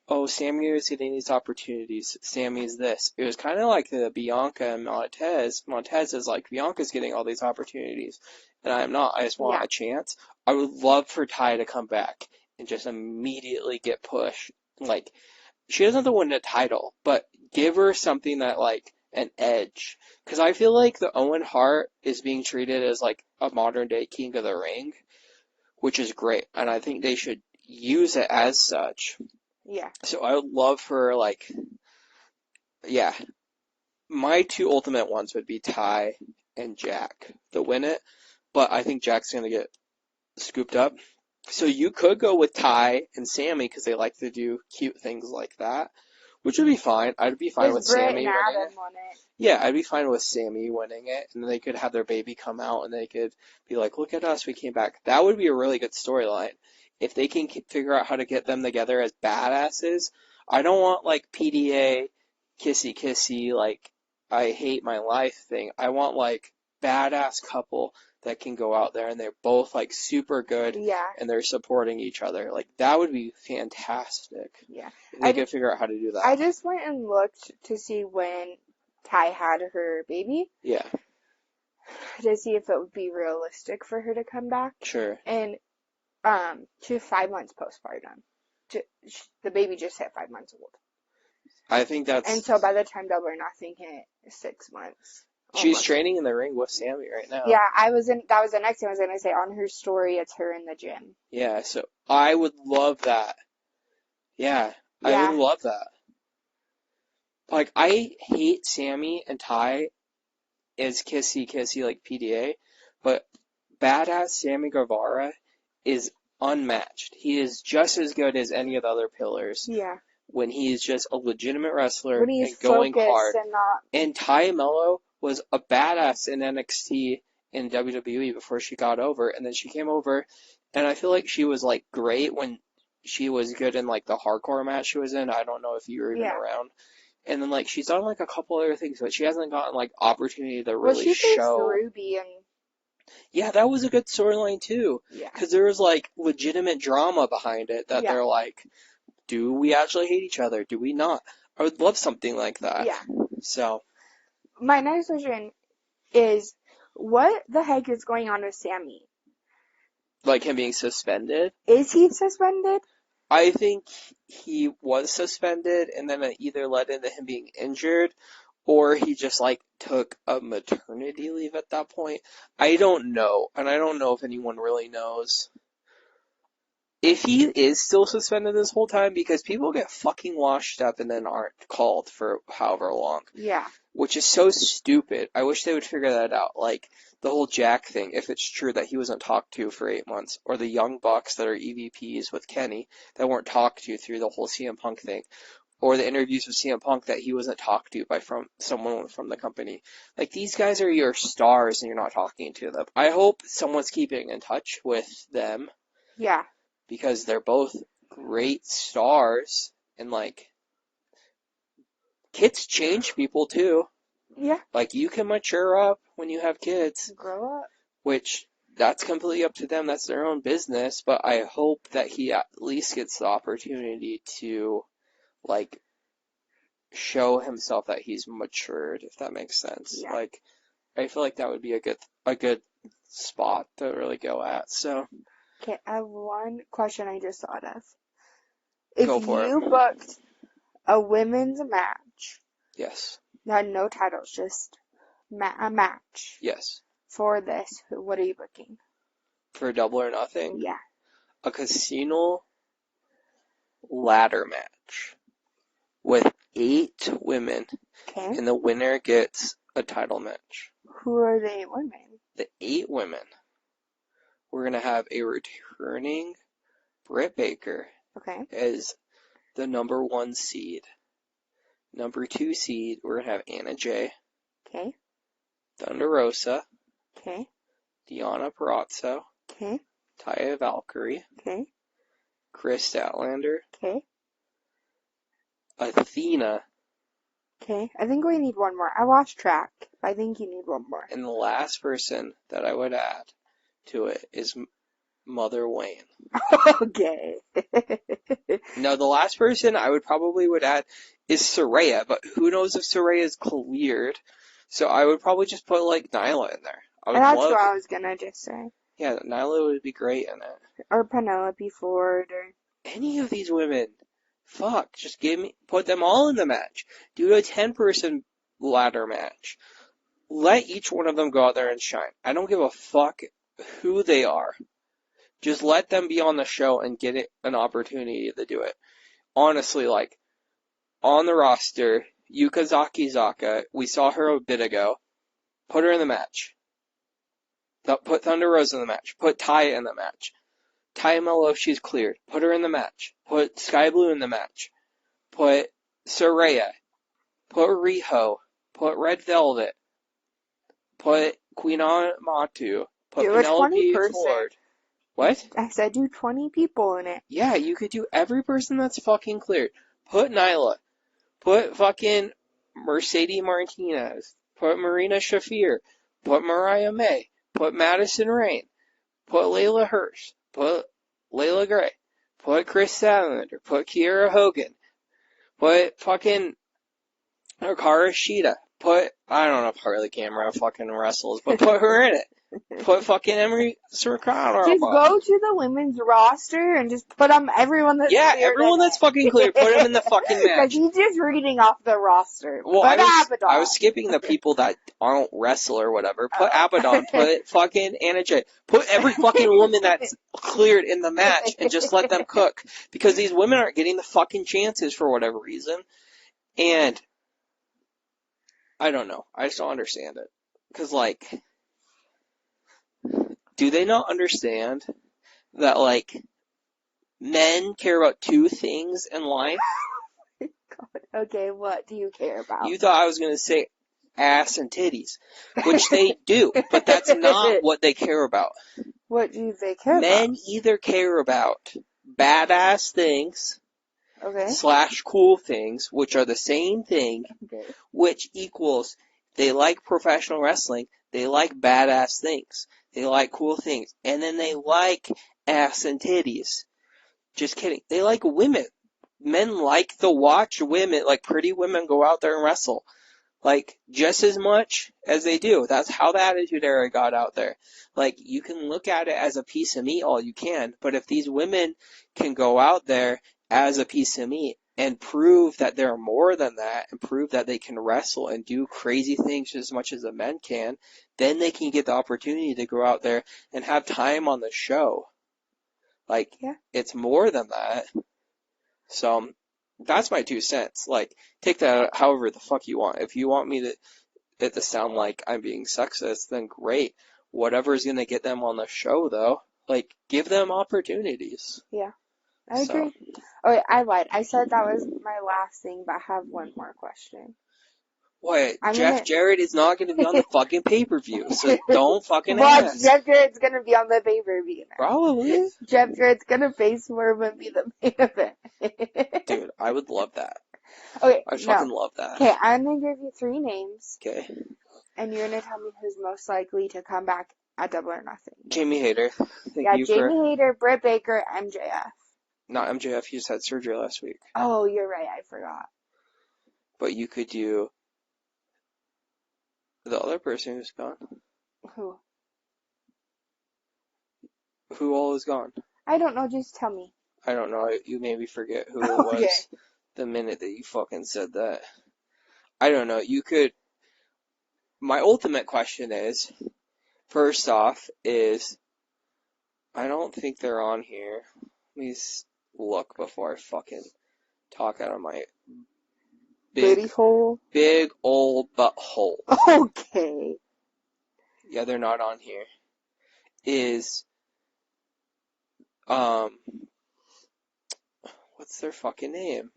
oh, Sammy is getting these opportunities. Sammy's this. It was kind of like the Bianca and Montez. Montez is like, Bianca's getting all these opportunities, and I'm not. I just want a chance. I would love for Ty to come back and just immediately get pushed. Like, she doesn't have to win a title, but give her something that, like, an edge. Because I feel like the Owen Hart is being treated as, like, a modern-day King of the Ring, which is great, and I think they should use it as such. Yeah. So I would love for, like, yeah, my two ultimate ones would be Ty and Jack to win it, but I think Jack's going to get scooped up. So you could go with Ty and Sammy because they like to do cute things like that, which would be fine. I'd be fine with Sammy winning it. Yeah, I'd be fine with Sammy winning it, and they could have their baby come out, and they could be like, look at us, we came back. That would be a really good storyline. If they can figure out how to get them together as badasses, I don't want, like, PDA, kissy-kissy, like, I hate my life thing. I want, like, badass couple that can go out there and they're both like super good Yeah. and they're supporting each other. Like that would be fantastic. Yeah. If they could figure out how to do that. I just went and looked to see when Ty had her baby. Yeah. To see if it would be realistic for her to come back. Sure. And she was 5 months postpartum. The baby just hit 5 months old. I think that's. And so by the time Double or Nothing hit 6 months. She's almost. training in the ring with Sammy right now. Yeah, that was the next thing I was gonna say. On her story, it's her in the gym. Yeah, so I would love that. Yeah, I would love that. Like, I hate Sammy and Ty as kissy like PDA, but badass Sammy Guevara is unmatched. He is just as good as any of the other pillars. Yeah. When he's just a legitimate wrestler When he's and going hard. and not. And Ty Mello was a badass in NXT in WWE before she got over, and then she came over, and I feel like she was like great when she was good in like the hardcore match she was in. I don't know if you were even around. And then like she's done like a couple other things, but she hasn't gotten like opportunity to really show. Ruby and. Yeah, that was a good storyline too. Yeah. Because there was like legitimate drama behind it that they're like, do we actually hate each other? Do we not? I would love something like that. Yeah. So. My next question is, what the heck is going on with Sammy? Like him being suspended? Is he suspended? I think he was suspended, and then it either led into him being injured, or he just like took a maternity leave at that point. I don't know, and I don't know if anyone really knows. If he is still suspended this whole time, because people get fucking washed up and then aren't called for however long. Yeah. Which is so stupid. I wish they would figure that out. Like, the whole Jack thing, if it's true that he wasn't talked to for 8 months, or the Young Bucks that are EVPs with Kenny that weren't talked to through the whole CM Punk thing, or the interviews with CM Punk that he wasn't talked to by someone from the company. Like, these guys are your stars and you're not talking to them. I hope someone's keeping in touch with them. Yeah. Because they're both great stars, and like, kids change people too. Yeah. Like, you can mature up when you have kids. Grow up. Which, that's completely up to them. That's their own business. But I hope that he at least gets the opportunity to, like, show himself that he's matured, if that makes sense. Yeah. Like, I feel like that would be a good spot to really go at. So. Okay, I have one question I just thought of. Go for If you booked a women's match. Yes. That had no titles, just a match. Yes. For this, what are you booking? For Double or Nothing? Yeah. A casino ladder match with 8 women. Okay. And the winner gets a title match. Who are the 8 women? The 8 women. We're going to have a returning Britt Baker as the number 1 seed. Number 2 seed, we're going to have Anna Jay. Okay. Thunder Rosa. Okay. Deonna Purrazzo. Okay. Taya Valkyrie. Okay. Chris Statlander. Okay. Athena. Okay. I think we need one more. I lost track. I think you need one more. And the last person that I would add to it is Mother Wayne. Okay. No, the last person I would add is Saraya, but who knows if Saraya is cleared. So I would probably just put like Nyla in there. That's what I was gonna just say. Yeah, Nyla would be great in it. Or Penelope Ford or any of these women. Fuck, just put them all in the match. Do a 10-person ladder match. Let each one of them go out there and shine. I don't give a fuck who they are. Just let them be on the show and get an opportunity to do it. Honestly, like, on the roster, Yuka Zakizaka, we saw her a bit ago. Put her in the match. Put Thunder Rosa in the match. Put Taya in the match. Taya Mello, if she's cleared. Put her in the match. Put Sky Blue in the match. Put Saraya. Put Riho. Put Red Velvet. Put Queen Amatu. Put Penelope Ford. What? I said do 20 people in it. Yeah, you could do every person that's fucking cleared. Put Nyla. Put fucking Mercedes Martinez. Put Marina Shafir. Put Mariah May. Put Madison Rain. Put Layla Hirsch. Put Layla Gray. Put Chris Statlander. Put Kiera Hogan. Put fucking Hikaru Shida. I don't know if Harley Camera fucking wrestles, but put her in it. Put fucking Emery Circano. Just go to the women's roster and just put everyone that's cleared. Yeah, everyone that's fucking clear. Put them in the fucking match. Because he's just reading off the roster. Well, Put I was skipping the people that aren't wrestle or whatever. Put Abaddon. Put fucking Anna Jay. Put every fucking woman that's cleared in the match and just let them cook. Because these women aren't getting the fucking chances for whatever reason. And I don't know. I just don't understand it. Because, like, do they not understand that, like, men care about two things in life? God. Okay, what do you care about? You thought I was going to say ass and titties, which they do, but that's not what they care about. What do they care about? Men either care about badass things, okay, / cool things, which are the same thing, okay, which equals they like professional wrestling, they like badass things, they like cool things, and then they like ass and titties. Just kidding. They like women. Men like to watch women, like pretty women, go out there and wrestle. Like, just as much as they do. That's how the Attitude Era got out there. Like, you can look at it as a piece of meat all you can, but if these women can go out there as a piece of meat and prove that they're more than that, and prove that they can wrestle and do crazy things just as much as the men can, then they can get the opportunity to go out there and have time on the show. Like, yeah. It's more than that. So, that's my 2 cents. Like, take that however the fuck you want. If you want me it to sound like I'm being sexist, then great. Whatever's gonna get them on the show, though, like, give them opportunities. Yeah, I agree. Oh, wait, I lied. I said that was my last thing, but I have one more question. What? Jeff Jarrett is not gonna be on the fucking pay-per-view, so don't fucking ask. Jeff Jarrett's gonna be on the pay-per-view now. Probably. Jeff Jarrett's gonna face Swerve and be the main event. Dude, I would love that. Okay, I fucking love that. Okay, I'm gonna give you 3 names. Okay. And you're gonna tell me who's most likely to come back at Double or Nothing. Jamie Hayter. Jamie Hayter, Britt Baker, MJF. Not MJF, he just had surgery last week. Oh, you're right, I forgot. But you could do the other person who's gone. Who? Who all is gone? I don't know, just tell me. I don't know, you made me forget who it was the minute that you fucking said that. I don't know, you could... My ultimate question is, first off, I don't think they're on here. Let me look before I fucking talk out of my big old butthole. Okay. Yeah, they're not on here. What's their fucking name?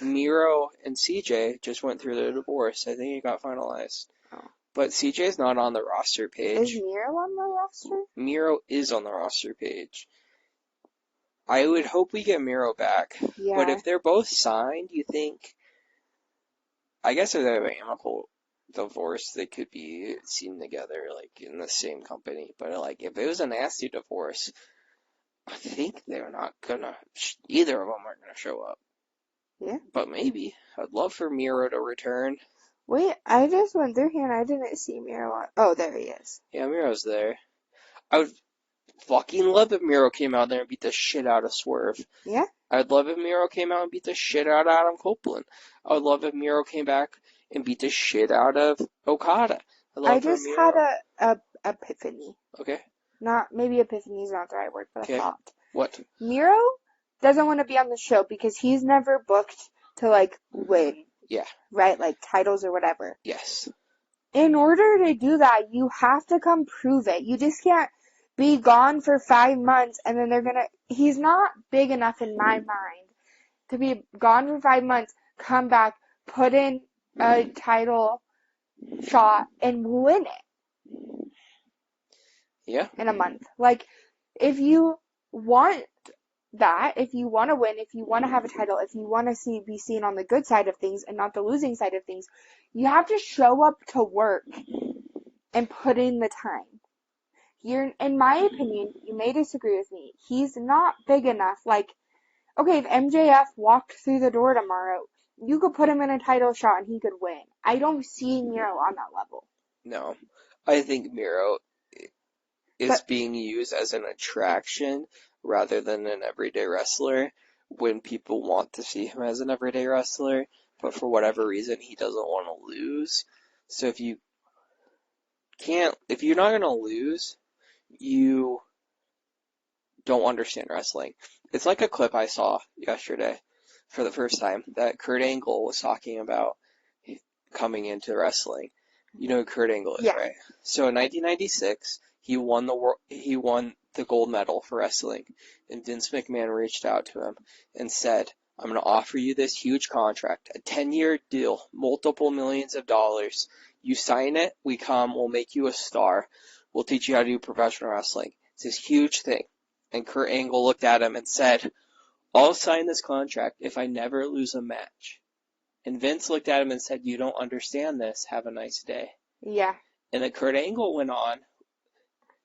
Miro and CJ just went through their divorce. I think it got finalized. Oh. But CJ's not on the roster page. Is Miro on the roster? Miro is on the roster page. I would hope we get Miro back. Yeah. But if they're both signed, you think... I guess if they have an amicable divorce, they could be seen together, like, in the same company. But, like, if it was a nasty divorce, I think they're not gonna... Either of them aren't gonna show up. Yeah. But maybe. I'd love for Miro to return. Wait, I just went through here and I didn't see Miro. Oh, there he is. Yeah, Miro's there. I would fucking love if Miro came out there and beat the shit out of Swerve. Yeah? I'd love if Miro came out and beat the shit out of Adam Copeland. I would love if Miro came back and beat the shit out of Okada. I just had a epiphany. Okay. Maybe epiphany is not the right word, but a thought. What? Miro doesn't want to be on the show because he's never booked to, like, win. Yeah. Right? Like, titles or whatever. Yes. In order to do that, you have to come prove it. You just can't be gone for 5 months and then he's not big enough in my mind to be gone for 5 months, come back, put in a title shot, and win it. Yeah. In a month. Like, if you want that, if you want to win, if you want to have a title, if you want to be seen on the good side of things and not the losing side of things, you have to show up to work and put in the time. In my opinion, you may disagree with me. He's not big enough. Like, okay, if MJF walked through the door tomorrow, you could put him in a title shot and he could win. I don't see Miro on that level. No. I think Miro is But being used as an attraction rather than an everyday wrestler when people want to see him as an everyday wrestler, but for whatever reason he doesn't want to lose. So if you're not going to lose, you don't understand wrestling. It's like a clip I saw yesterday for the first time that Kurt Angle was talking about coming into wrestling. You know who Kurt Angle is, yeah, right? So in 1996, he won the gold medal for wrestling, and Vince McMahon reached out to him and said, "I'm going to offer you this huge contract, a 10-year deal, multiple millions of dollars. You sign it, we come, we'll make you a star. We'll teach you how to do professional wrestling. It's this huge thing." And Kurt Angle looked at him and said, "I'll sign this contract if I never lose a match." And Vince looked at him and said, "You don't understand this. Have a nice day." yeah, And then Kurt Angle went on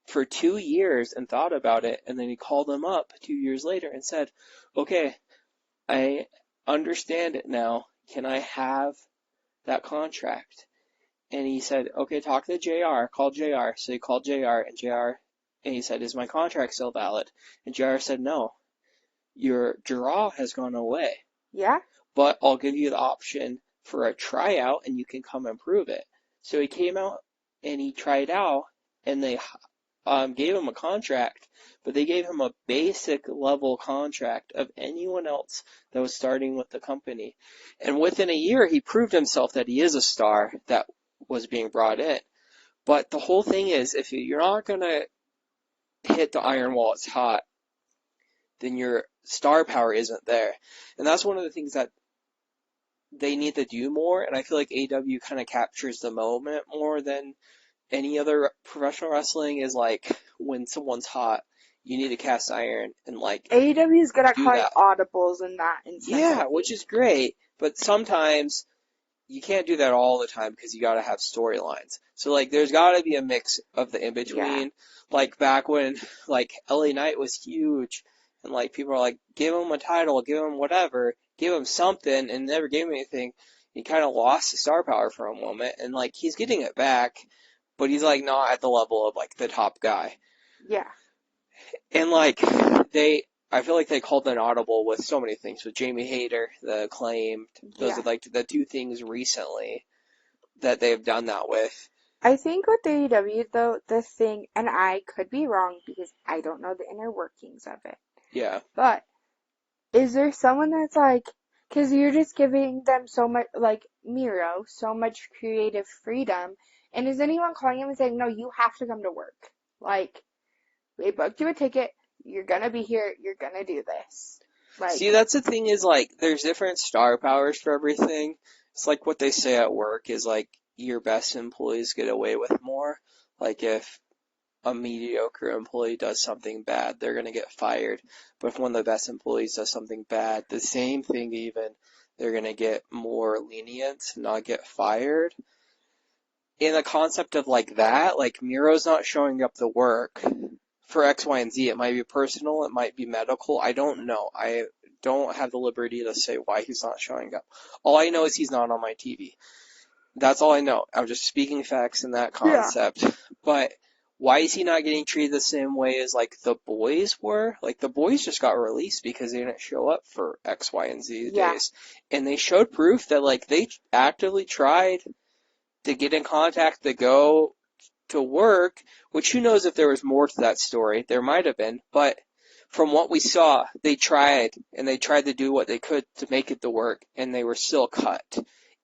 for 2 years and thought about it, and then he called him up 2 years later and said, "Okay, I understand it now. Can I have that contract?" And he said, "Okay, talk to JR. Call JR." So he called JR, and he said, "Is my contract still valid?" And JR said, "No, your draw has gone away, yeah, but I'll give you the option for a tryout and you can come and prove it." So he came out and he tried out, and they gave him a contract, but they gave him a basic level contract of anyone else that was starting with the company. And within a year, he proved himself that he is a star that was being brought in. But the whole thing is, if you're not going to hit the iron while it's hot, then your star power isn't there. And that's one of the things that they need to do more, and I feel like AEW kind of captures the moment more than any other professional wrestling is like when someone's hot, you need to cast iron and like AEW is good at do calling that. audibles in that instance, I Yeah, which think. is great, but sometimes you can't do that all the time because you got to have storylines. So like there's got to be a mix of the in Yeah, between. Like back when like LA Knight was huge and like people are like give him a title, give him whatever, give him something, and never gave him anything. He kind of lost the star power for a moment, and like he's getting it back, but he's like not at the level of like the top guy. yeah, And like I feel like they called an audible with so many things. With Jamie Hayter, the Acclaimed, those are yeah. like the two things recently that they've done that with. I think with AEW though, the thing, and I could be wrong because I don't know the inner workings of it, Yeah. but is there someone that's like, because you're just giving them so much, like Miro, so much creative freedom, and is anyone calling him and saying, no, you have to come to work? Like, we booked you a ticket, you're gonna be here, you're gonna do this. See, Like, that's the thing is like there's different star powers for everything. It's like what they say at work is like your best employees get away with more. Like if a mediocre employee does something bad, they're going to get fired. But if one of the best employees does something bad, the same thing even, they're going to get more lenient, not get fired. In the concept of like that, like Miro's not showing up to work for X, Y, and Z. It might be personal, it might be medical. I don't know. I don't have the liberty to say why he's not showing up. All I know is he's not on my TV. That's all I know. I'm just speaking facts in that yeah, concept. But why is he not getting treated the same way as like the boys were? Like the boys just got released because they didn't show up for X, Y, and Z yeah, days. And they showed proof that like they actively tried to get in contact to go to work, which who knows if there was more to that story. There might have been, but from what we saw, they tried, and they tried to do what they could to make it to work, and they were still cut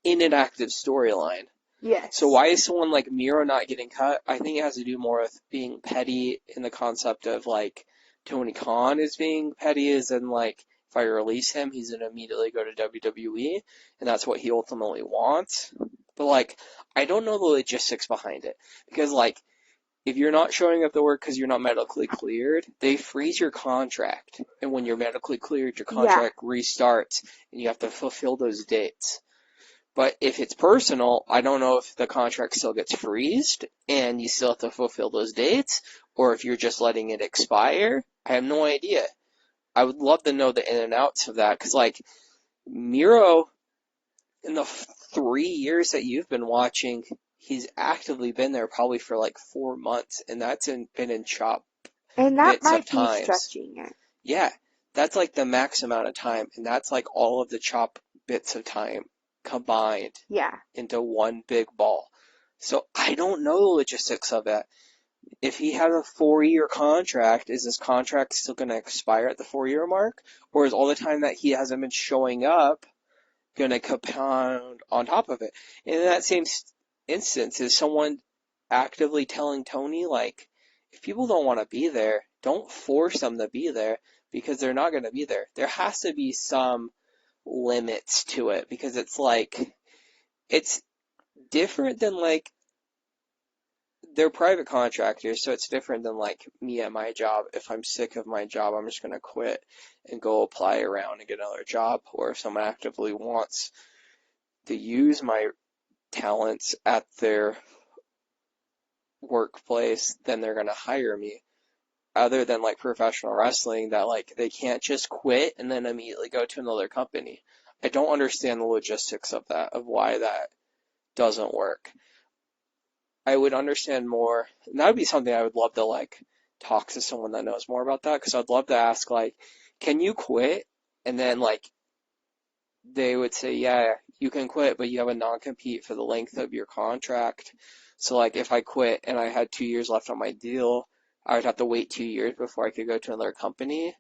in an active storyline. So yes, why is someone like Miro not getting cut? I think it has to do more with being petty in the concept of like Tony Khan is being petty, as in like if I release him, he's gonna immediately go to WWE, and that's what he ultimately wants. But like, I don't know the logistics behind it because like if you're not showing up to work because you're not medically cleared, they freeze your contract, and when you're medically cleared, your yeah. contract restarts, and you have to fulfill those dates. But if it's personal, I don't know if the contract still gets freezed and you still have to fulfill those dates, or if you're just letting it expire. I have no idea. I would love to know the in and outs of that, because like Miro, in the 3 years that you've been watching, he's actively been there probably for like 4 months, and been in chop And that bits of might be times. stretching it. Yeah, that's like the max amount of time, and that's like all of the chop bits of time combined Yeah. into one big ball. So I don't know the logistics of that. If he has a 4-year contract, is his contract still going to expire at the 4-year mark? Or is all the time that he hasn't been showing up going to compound on top of it? And in that same instance, is someone actively telling Tony, like, if people don't want to be there, don't force them to be there, because they're not going to be there. There has to be some limits to it, because it's like, it's different than like, they're private contractors, so it's different than like me at my job. If I'm sick of my job, I'm just going to quit and go apply around and get another job. Or if someone actively wants to use my talents at their workplace, then they're going to hire me. Other than like professional wrestling, that like they can't just quit and then immediately go to another company. I don't understand the logistics of that, of why that doesn't work. I would understand more, and that would be something I would love to like talk to someone that knows more about that, because I'd love to ask, like, can you quit? And then like they would say, yeah, you can quit, but you have a non-compete for the length of your contract. So like if I quit and I had 2 years left on my deal, I would have to wait 2 years before I could go to another company.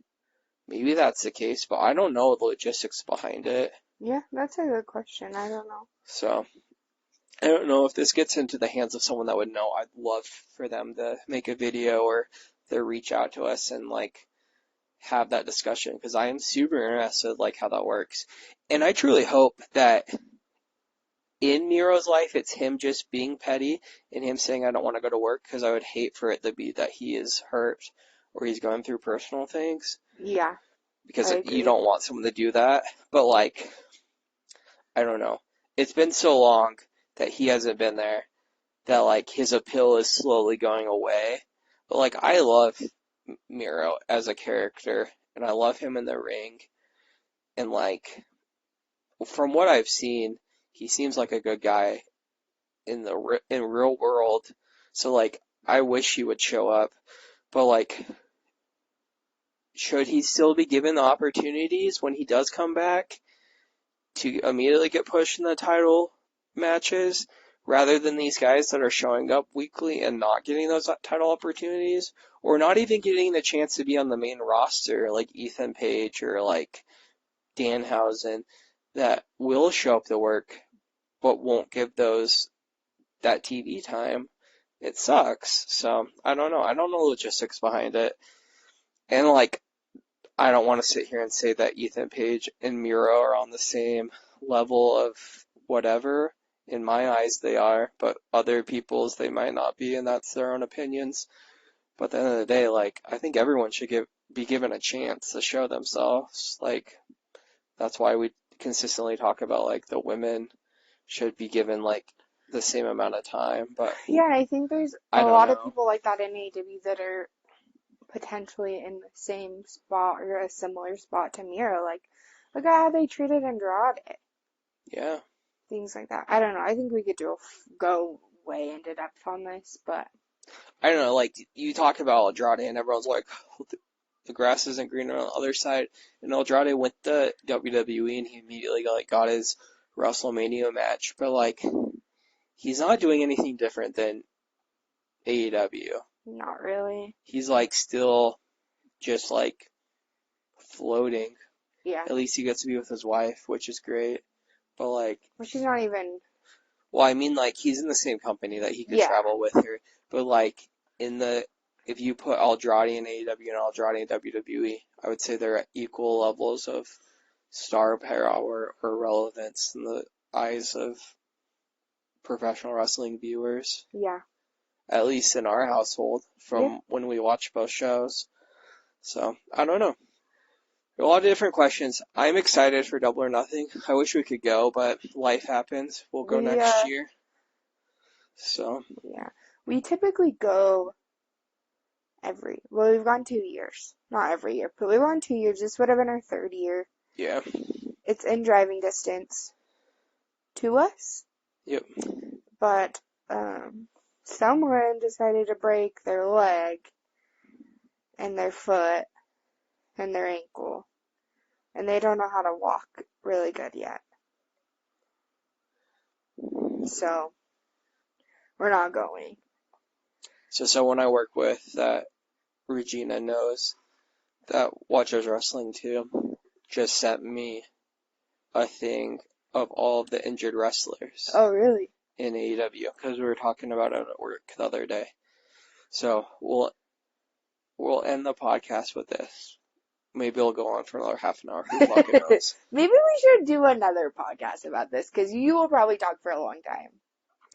Maybe that's the case, but I don't know the logistics behind it. Yeah, that's a good question. I don't know. So I don't know if this gets into the hands of someone that would know. I'd love for them to make a video or to reach out to us and like have that discussion, because I am super interested like how that works. And I truly hope that in Miro's life it's him just being petty and him saying I don't want to go to work, because I would hate for it to be that he is hurt or he's going through personal things, Yeah, because I you agree. don't want someone to do that. But like, I don't know. It's been so long that he hasn't been there that like his appeal is slowly going away. But like I love Miro as a character, and I love him in the ring, and like from what I've seen, he seems like a good guy in real world. So like I wish he would show up, but like should he still be given the opportunities when he does come back to immediately get pushed in the title matches, rather than these guys that are showing up weekly and not getting those title opportunities, or not even getting the chance to be on the main roster, like Ethan Page or like Danhausen, that will show up to work but won't give those that TV time. It sucks. So I don't know. I don't know the logistics behind it. And like I don't want to sit here and say that Ethan Page and Miro are on the same level of whatever. In my eyes, they are, but other people's, they might not be, and that's their own opinions. But at the end of the day, like, I think everyone should be given a chance to show themselves. Like, that's why we consistently talk about, like, the women should be given, like, the same amount of time, but Yeah, I think there's I a don't lot of know. people like that in AEW that are potentially in the same spot or a similar spot to Miro. Like, look at how they treated Andrade. Yeah. Things like that. I don't know. I think we could go way into depth on this, but I don't know, like, you talk about Andrade and everyone's like, the grass isn't greener on the other side. And Andrade went to WWE and he immediately got his WrestleMania match. But like, he's not doing anything different than AEW. not really. He's like still just like floating. Yeah. At least he gets to be with his wife, which is great. But like, But she's not even. well, I mean, like, he's in the same company that he could Yeah. travel with her. But like, if you put Andrade in AEW and Andrade in WWE, I would say they're at equal levels of star power or relevance in the eyes of professional wrestling viewers, Yeah. at least in our household Yeah. from when we watch both shows. So I don't know. A lot of different questions. I'm excited for Double or Nothing. I wish we could go, but life happens. We'll go next year. So. Yeah. We typically go we've gone 2 years. Not every year, but we've gone 2 years. This would have been our 3rd year. Yeah. It's in driving distance to us. Yep. But, someone decided to break their leg and their foot and their ankle. And they don't know how to walk really good yet. So, we're not going. So someone I work with that Regina knows that watches wrestling too just sent me a thing of all of the injured wrestlers. Oh, really? In AEW, because we were talking about it at work the other day. So we'll end the podcast with this. Maybe it'll go on for another half an hour. Who fucking knows? Maybe we should do another podcast about this, because you will probably talk for a long time.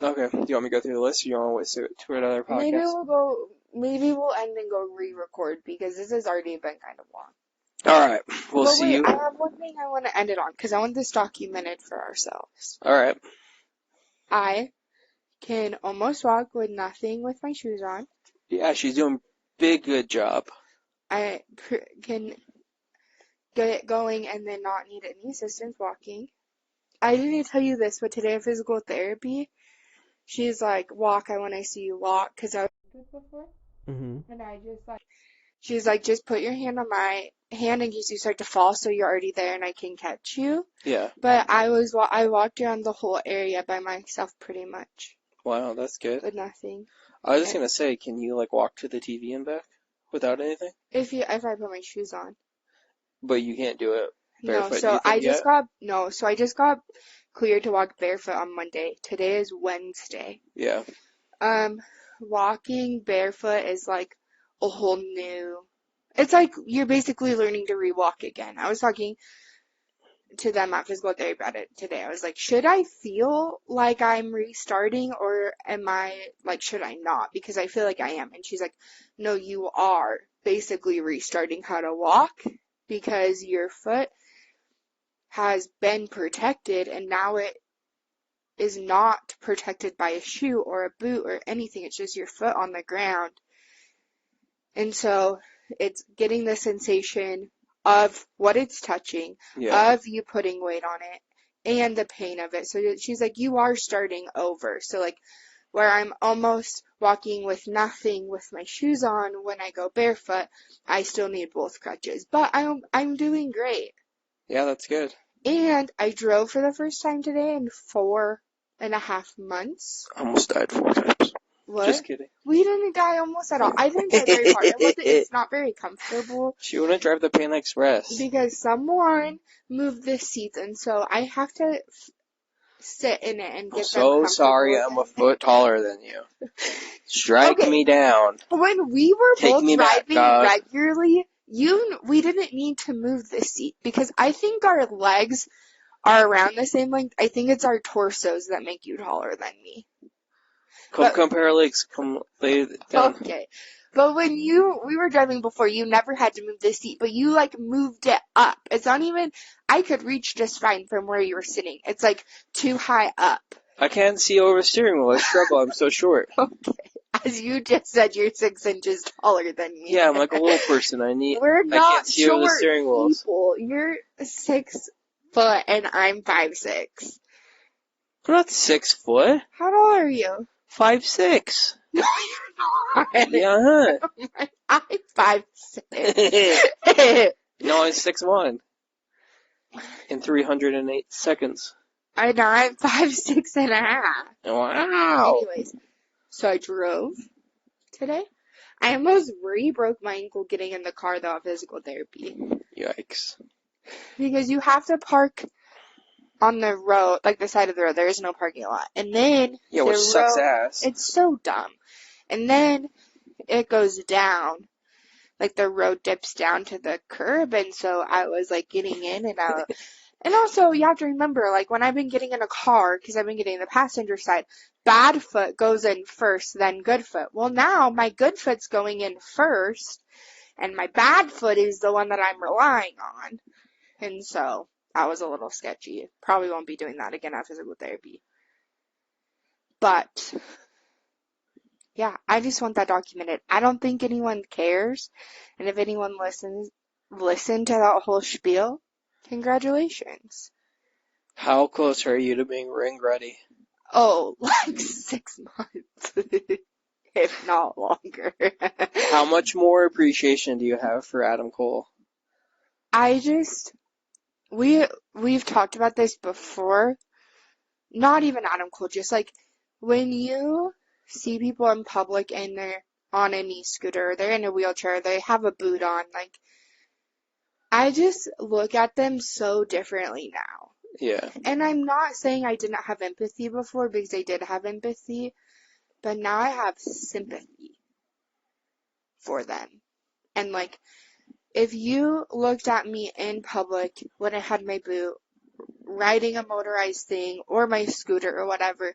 Okay. Do you want me to go through the list, or do you want to wait to another podcast? Maybe we'll end and go re-record, because this has already been kind of long. Alright. We'll see you. I have one thing I want to end it on, because I want this documented for ourselves. Alright. I can almost walk with nothing with my shoes on. Yeah, she's doing good job. I can get going and then not need any assistance walking. I didn't tell you this, but today at physical therapy, she's like, walk, I want to see you walk, because I was good before. Mm-hmm. And I just she's like, just put your hand on my hand in case you start to fall so you're already there and I can catch you. Yeah. But I walked around the whole area by myself pretty much. Wow, that's good. With nothing. I was just going to say, can you walk to the TV and back without anything? If I put my shoes on. But you can't do it barefoot. No, so I just got cleared to walk barefoot on Monday. Today is Wednesday. Yeah. Walking barefoot is like a whole new. It's like you're basically learning to re-walk again. I was talking to them at physical therapy about it today. I was like, should I feel like I'm restarting, or am I should I not? Because I feel like I am. And she's like, no, you are basically restarting how to walk, because your foot has been protected and now it is not protected by a shoe or a boot or anything. It's just your foot on the ground. And so it's getting the sensation of what it's touching, of you putting weight on it, and the pain of it. So she's like, you are starting over. So where I'm almost walking with nothing with my shoes on when I go barefoot, I still need both crutches. But I'm doing great. Yeah, that's good. And I drove for the first time today in 4.5 months. I almost died 4 times. What? Just kidding. We didn't die almost at all. I didn't die very far. It's not very comfortable. She wouldn't drive the Panda Express. Because someone moved the seats, and so I have to sit in it and get them comfortable. So sorry, I'm a foot taller than you. Strike me down. When we were both driving regularly, we didn't need to move the seat, because I think our legs are around the same length. I think it's our torsos that make you taller than me. Compare our legs. Lay it down. Okay. But when we were driving before, you never had to move the seat, but you moved it up. It's not even, I could reach just fine from where you were sitting. It's too high up. I can't see over the steering wheel. I struggle. I'm so short. Okay. As you just said, you're 6 inches taller than me. Yeah, I'm like a little person. I can't see over the steering wheels. People. You're 6 foot and I'm 5'6". I'm not 6 foot. How tall are you? 5'6". No, you're not. Yeah. I'm 5'6". No, I'm 6'1". In 308 seconds. I know, I'm 5'6.5". Wow. Anyways, so I drove today. I almost re-broke my ankle getting in the car though at physical therapy. Yikes. Because you have to park on the road, the side of the road. There is no parking lot. And then which sucks ass. It's so dumb. And then it goes down. The road dips down to the curb, and so I was getting in and out. And also, you have to remember, when I've been getting in a car, because I've been getting the passenger side, bad foot goes in first, then good foot. Well, now my good foot's going in first, And my bad foot is the one that I'm relying on. And so that was a little sketchy. Probably won't be doing that again after physical therapy. But yeah, I just want that documented. I don't think anyone cares. And if anyone listen to that whole spiel, congratulations. How close are you to being ring ready? Oh, like 6 months. If not longer. How much more appreciation do you have for Adam Cole? We've talked about this before. Not even Adam Cole, just like when you see people in public and they're on an e-scooter, they're in a wheelchair, they have a boot on, like, I just look at them so differently now. Yeah. And I'm not saying I didn't have empathy before, because I did have empathy, but now I have sympathy for them. And like, if you looked at me in public when I had my boot, riding a motorized thing or my scooter or whatever,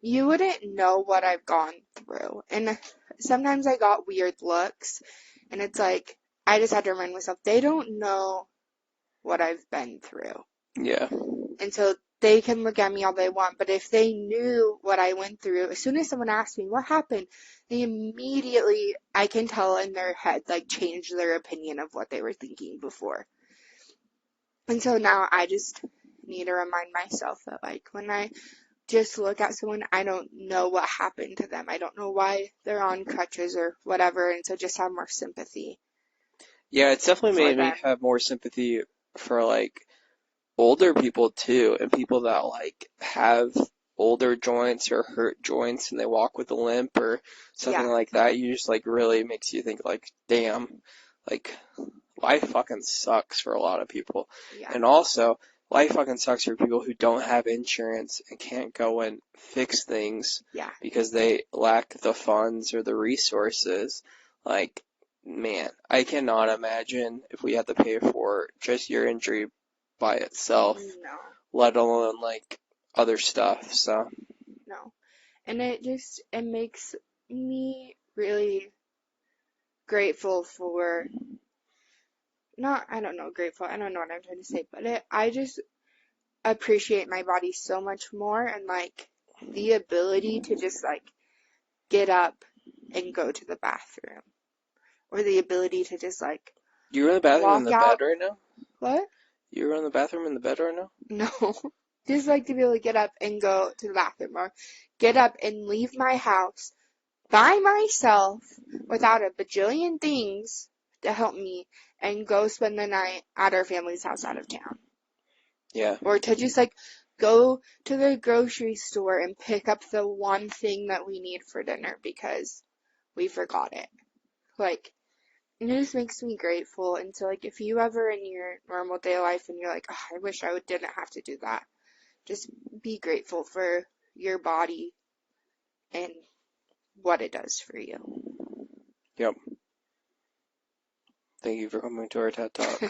you wouldn't know what I've gone through. And sometimes I got weird looks, and it's like, I just had to remind myself, they don't know what I've been through. Yeah. And so they can look at me all they want, but if they knew what I went through, as soon as someone asked me what happened, they immediately, I can tell in their head, like, change their opinion of what they were thinking before. And so now I just need to remind myself that, like, when I just look at someone, I don't know what happened to them. I don't know why they're on crutches or whatever, and so just have more sympathy. Yeah, it's definitely made me have more sympathy for, like, older people too, and people that, like, have older joints or hurt joints and they walk with a limp or something like that. You just, like, really makes you think, like, damn, like, life fucking sucks for a lot of people. Yeah. And also, life fucking sucks for people who don't have insurance and can't go and fix things because they lack the funds or the resources. Like, man, I cannot imagine if we had to pay for just your injury by itself, let alone, like, other stuff, so. No. And it makes me really grateful for, I don't know what I'm trying to say, but I just appreciate my body so much more, and, like, the ability to just, like, get up and go to the bathroom. Or the ability to just, like, You're in the bathroom in the bed right now? What? You're in the bathroom in the bed right now? No. Just, like, to be able to get up and go to the bathroom, or get up and leave my house by myself without a bajillion things to help me, and go spend the night at our family's house out of town. Yeah. Or to just, like, go to the grocery store and pick up the one thing that we need for dinner because we forgot it. Like, it just makes me grateful. And so, like, if you ever in your normal day life and you're like, oh, I wish I didn't have to do that, just be grateful for your body and what it does for you. Yep. Thank you for coming to our TED Talk.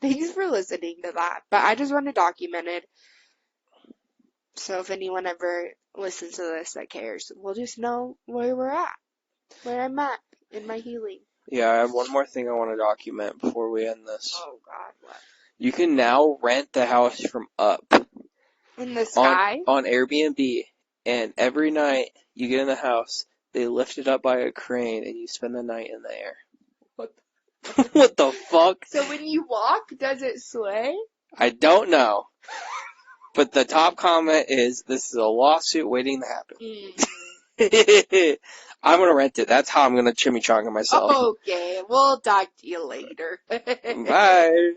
Thanks for listening to that. But I just want to document it. So if anyone ever listens to this that cares, we'll just know where we're at. Where I'm at in my healing. Yeah, I have one more thing I want to document before we end this. Oh, God, what? You can now rent the house from up. In the sky? On Airbnb. And every night you get in the house, they lift it up by a crane and you spend the night in the air. What? What the fuck? So when you walk, does it sway? I don't know. But the top comment is, this is a lawsuit waiting to happen. I'm going to rent it. That's how I'm going to chimichanga myself. Okay, we'll talk to you later. Bye.